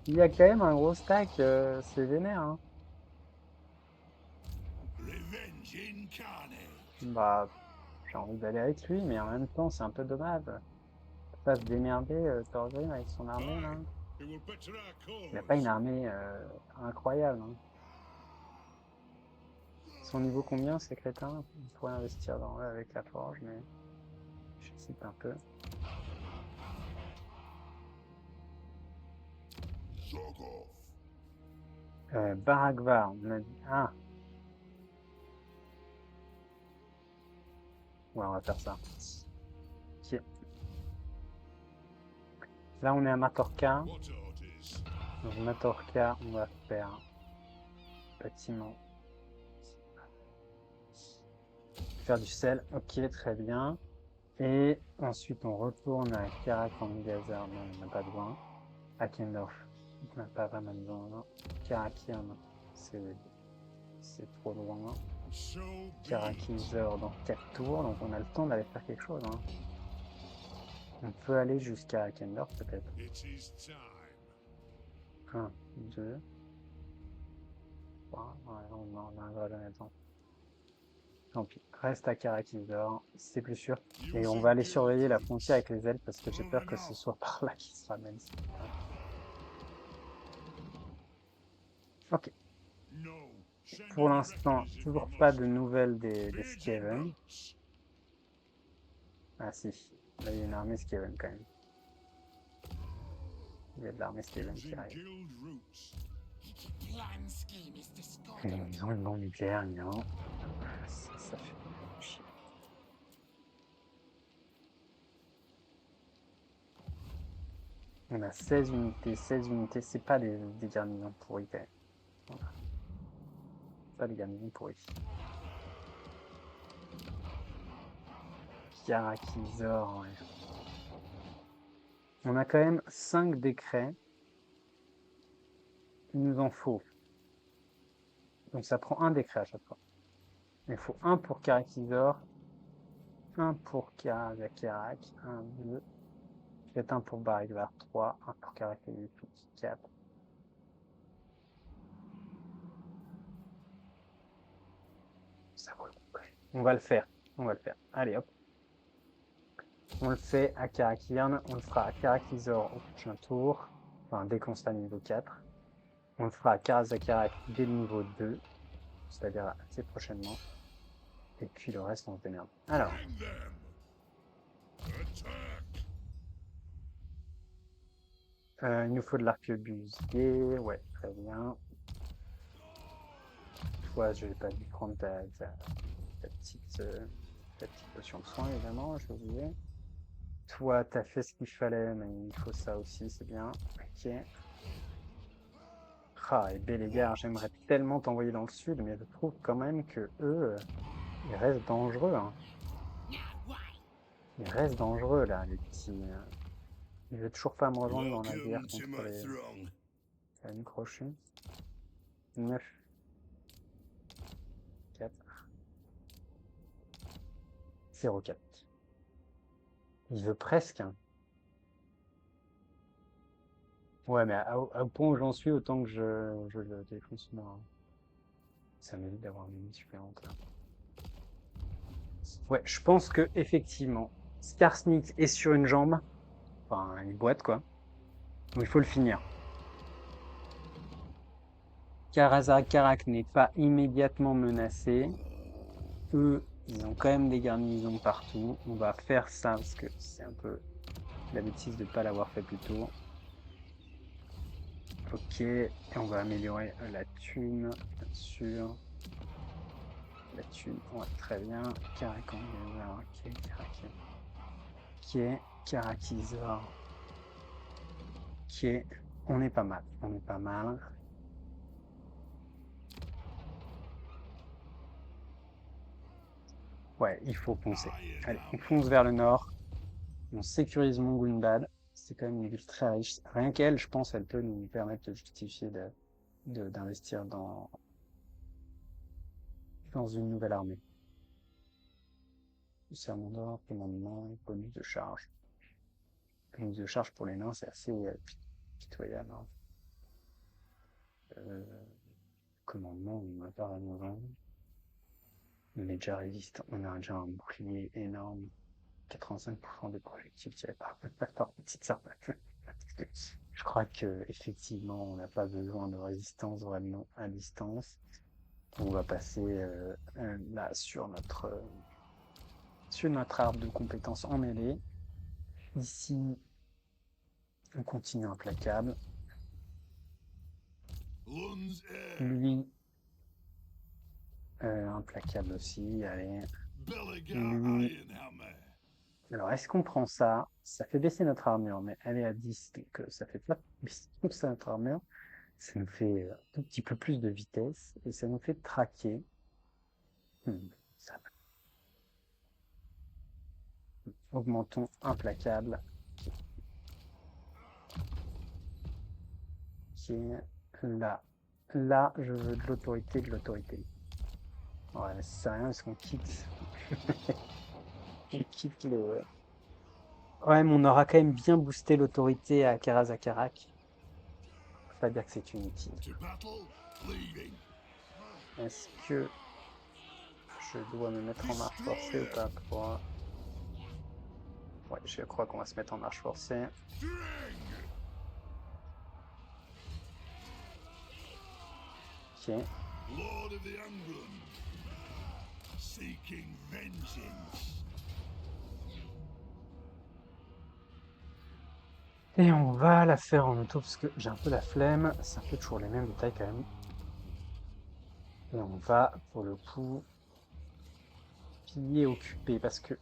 S1: Il y a quand même un gros stack. C'est vénère. Hein. Bah, j'ai envie d'aller avec lui, mais en même temps, c'est un peu dommage. Pas se démerder, Thorgrim avec son armée là. Il n'a pas une armée incroyable. Hein. Son niveau combien ces crétins? Il pourrait investir dans eux avec la forge, mais je cite un peu. Baragvar, on a dit. Ah! Ouais, on va faire ça. Ok. Là, on est à Matorka. Donc, Matorka, on va faire bâtiment. Faire du sel. Ok, très bien. Et ensuite, on retourne à Karakangazar. Non, on n'a pas besoin. Akendorf, on n'a pas vraiment besoin. Karakian, c'est trop loin. Karakizor dans 4 tours, donc on a le temps d'aller faire quelque chose. Hein. On peut aller jusqu'à Akendorf peut-être. 1, 2, 3, ouais, on n'arrivera jamais à temps. Tant pis, reste à Karakizor, c'est plus sûr. Et on va aller surveiller la frontière avec les elfes parce que j'ai peur que ce soit par là qu'ils se ramènent. Ok. Pour l'instant, toujours pas de nouvelles des Skaven. Ah si, là il y a une armée Skaven quand même. Il y a de l'armée Skaven qui arrive. Ils ont une bombe nucléaire, non. Ça fait chier. On a 16 unités, c'est pas des garnisons pourris quand même. Voilà. Pas des garnisons pourris. Karakizor, ouais. On a quand même 5 décrets. Il nous en faut. Donc ça prend un décret à chaque fois. Il faut un pour Karakizor Un pour Karak, 1, 2. Peut-être un pour Barigvar, 3. Un pour Karak et Yuki, 4. Ça vaut le coup. On va le faire. On va le faire. Allez, hop. On le fait à Karakirn. On le fera à Karakizor au prochain tour. Enfin, dès qu'on sera niveau 4. On le fera à Karazakarak dès le niveau 2. C'est-à-dire assez prochainement. Et puis le reste, on se démerde. Alors,
S2: Hang them! Attack!
S1: il nous faut de l'arquebusier. Ouais, très bien. Toi, je vais pas dû prendre ta petite potion de soin, évidemment, je oublié. Toi, t'as fait ce qu'il fallait, mais il faut ça aussi, c'est bien. Ok. Ah, et Bélégar, j'aimerais tellement t'envoyer dans le sud, mais je trouve quand même que eux, ils restent dangereux. Hein.
S3: Now why?
S1: Ils restent dangereux, là, les petits. Ils veulent toujours pas me rejoindre dans la guerre
S2: Welcome to
S1: contre
S2: my
S1: les
S2: throng.
S1: crochus. 9. 4. 0,4. Il veut presque. Hein. Ouais, mais au point où j'en suis, autant que je le défonce moi. Hein. Ça mérite d'avoir une limite supplémentaire. Ouais, je pense que effectivement, Skarsnik est sur une jambe. Enfin, une boîte, quoi. Donc il faut le finir. Karak n'est pas immédiatement menacé. Eux, ils ont quand même des garnisons partout. On va faire ça parce que c'est un peu la bêtise de ne pas l'avoir fait plus tôt. Ok, et on va améliorer la thune, bien sûr. La thune, ouais, très bien. Karak, ok, Karak. Ok, Karakizor. Ok, on est pas mal, on est pas mal. Ouais, il faut foncer. Allez, on fonce vers le nord. On sécurise Mongunbad. C'est quand même une ville très riche. Rien qu'elle, je pense, elle peut nous permettre de justifier d'investir dans une nouvelle armée. Serment d'or, commandement, bonus de charge. Bonus de charge pour les nains, c'est assez pitoyable. Hein. Commandement, on n'a pas vraiment vendre. On est déjà résistant. On a déjà un bouclier énorme. 85% des projectiles tirés par petite arme. Je crois que effectivement, on n'a pas besoin de résistance vraiment à distance. On va passer là sur notre arbre de compétences en mêlée. Ici, on continue implacable.
S2: Lun's heir.
S1: Lui, implacable aussi. Allez.
S2: Belagar
S1: Lui.
S2: Ironhammer.
S1: Alors, est-ce qu'on prend ça? Ça fait baisser notre armure, mais elle est à 10, donc ça fait pas baisser notre armure. Ça nous fait un tout petit peu plus de vitesse et ça nous fait traquer. Ça va. Augmentons implacable. Qui est là. Là, je veux de l'autorité, de l'autorité. Ouais, mais ça sert à rien parce qu'on quitte. On quitte le. Ouais, mais on aura quand même bien boosté l'autorité à Karazakarak. Faut pas dire que c'est inutile.
S2: To battle, leaving.
S1: Est-ce que je dois me mettre en marche forcée ou pas pour... Ouais, je crois qu'on va se mettre en marche forcée. Ok.
S2: Lord of the Angron. Seeking vengeance.
S1: Et on va la faire en auto parce que j'ai un peu la flemme. C'est un peu toujours les mêmes détails quand même. Et on va, pour le coup, piller occupé parce que...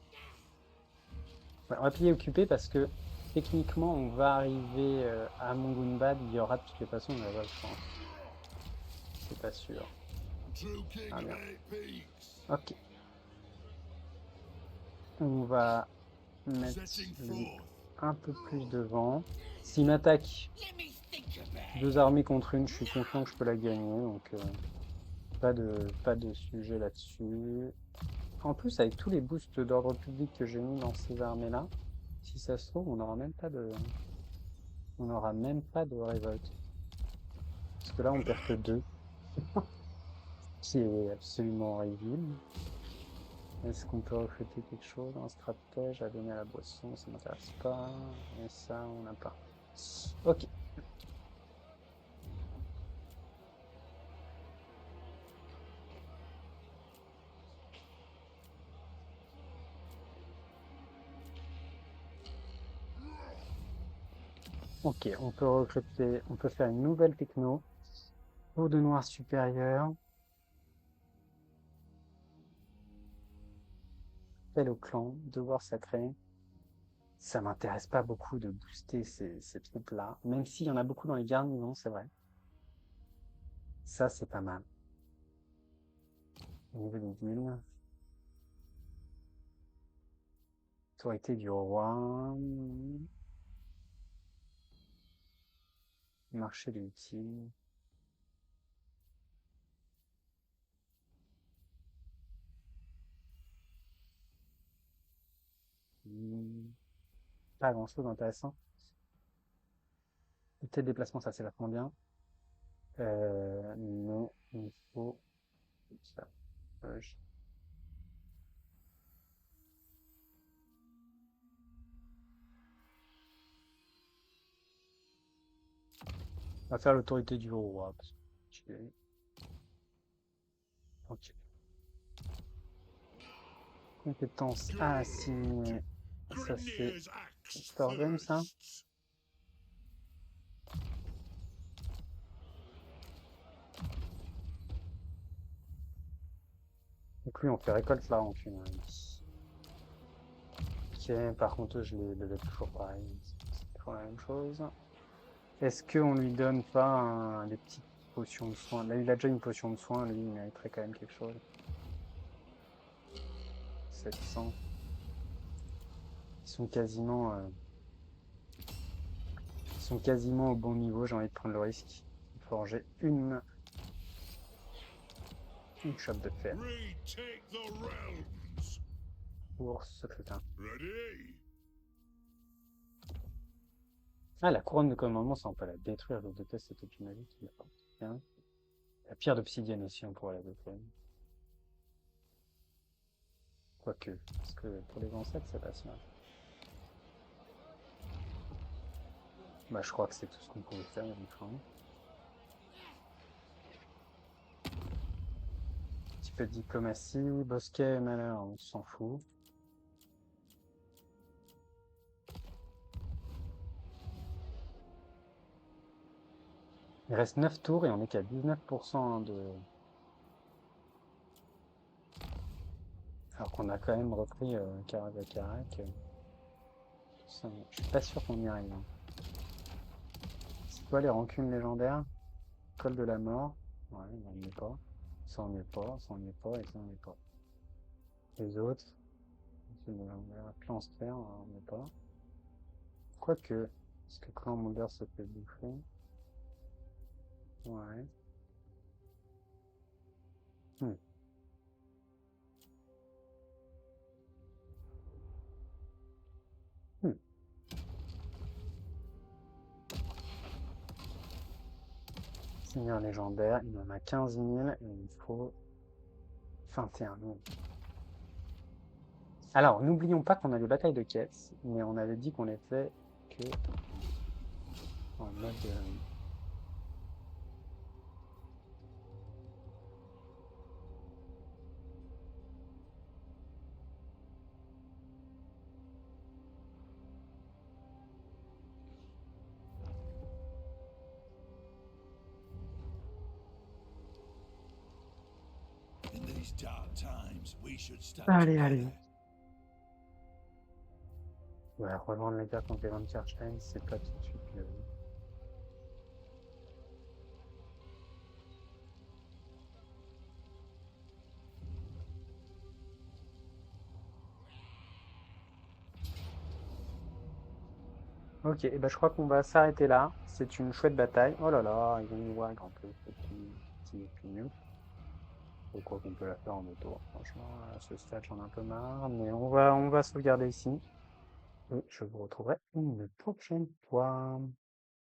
S1: Ouais, on va piller occupé parce que techniquement, on va arriver à Mongunbad. Il y aura de toutes les façons une révolte, je pense. C'est pas sûr.
S2: True king
S1: Ah,
S2: of
S1: bien.
S2: 8 peaks.
S1: Ok. On va mettre
S2: Setting
S1: lui
S2: forth.
S1: un peu plus devant. S'il m'attaque
S3: Let me think about it.
S1: 2 armées contre une, je suis confiant que je peux la gagner. Donc pas de sujet là-dessus. En plus, avec tous les boosts d'ordre public que j'ai mis dans ces armées-là, si ça se trouve, on n'aura même pas de... On n'aura même pas de révolte. Parce que là, on perd que 2. Qui est absolument risible. Est-ce qu'on peut recruter quelque chose? Un stratège à donner à la boisson, ça m'intéresse pas. Et ça, on n'a pas. Ok. Ok, on peut recruter, on peut faire une nouvelle techno. Eau de noir supérieur. Appel au clan, devoir sacré. Ça m'intéresse pas beaucoup de booster ces troupes-là, même s'il y en a beaucoup dans les garnisons, c'est vrai. Ça, c'est pas mal. Au niveau des villes. Autorité du roi. Marché de l'utile. Pas grand chose d'intéressant. Unité de déplacement, ça c'est vachement bien. Non, il faut ça. On va faire l'autorité du roi. Ok. Compétence à assigner. Ça c'est
S2: Grimnir's axe
S1: Storgrim, ça.
S2: thirsts.
S1: Donc lui, on fait récolte là, on fait Ok, par contre, je le laisse toujours pareil. C'est toujours la même chose. Est-ce qu'on lui donne pas des petites potions de soin? Là, il a déjà une potion de soin, lui, il mériterait quand même quelque chose. 700. Ils sont quasiment, ils sont quasiment au bon niveau, j'ai envie de prendre le risque. De forger une chope de fer
S2: Retake the realms.
S1: pour ce truc-là.
S2: Ready?
S1: Ah, la couronne de commandement, ça on peut la détruire, je déteste cette épée magique, il est pas bien. La pierre d'obsidienne aussi, on pourrait la détruire. Quoique, parce que pour les ancêtres, c'est pas si mal. Bah, je crois que c'est tout ce qu'on pouvait faire, il y a du temps. Un petit peu de diplomatie, bosquet et malheur, on s'en fout. Il reste 9 tours et on est qu'à 19% de... Alors qu'on a quand même repris Karak. Je suis pas sûr qu'on y arrive. Hein. C'est quoi les rancunes légendaires? Col de la mort. Ouais, on n'y est pas. Ça on n'y est pas, ça on n'y est pas et ça on n'y est pas. Les autres, clan Sphère, on n'y est pas. Quoique, est-ce que clan Mondeur se fait bouffer? Ouais. Hmm. Hmm. Seigneur légendaire, il en a 15 000 et il faut 21 000. Alors, n'oublions pas qu'on a les batailles de caisse, mais on avait dit qu'on les fait que en mode...
S2: In these dark times, we should stand
S1: Allez,
S2: together.
S1: allez. Ouais, rejoindre les guerres contre les Van Kerstein, c'est pas tout de suite le... Ok, et ben je crois qu'on va s'arrêter là. C'est une chouette bataille. Oh là là, ils ont une wag en plus, petit nul. Je crois qu'on peut la faire en auto. Franchement, à ce stade, j'en ai un peu marre, mais on va sauvegarder ici. Et je vous retrouverai une prochaine fois.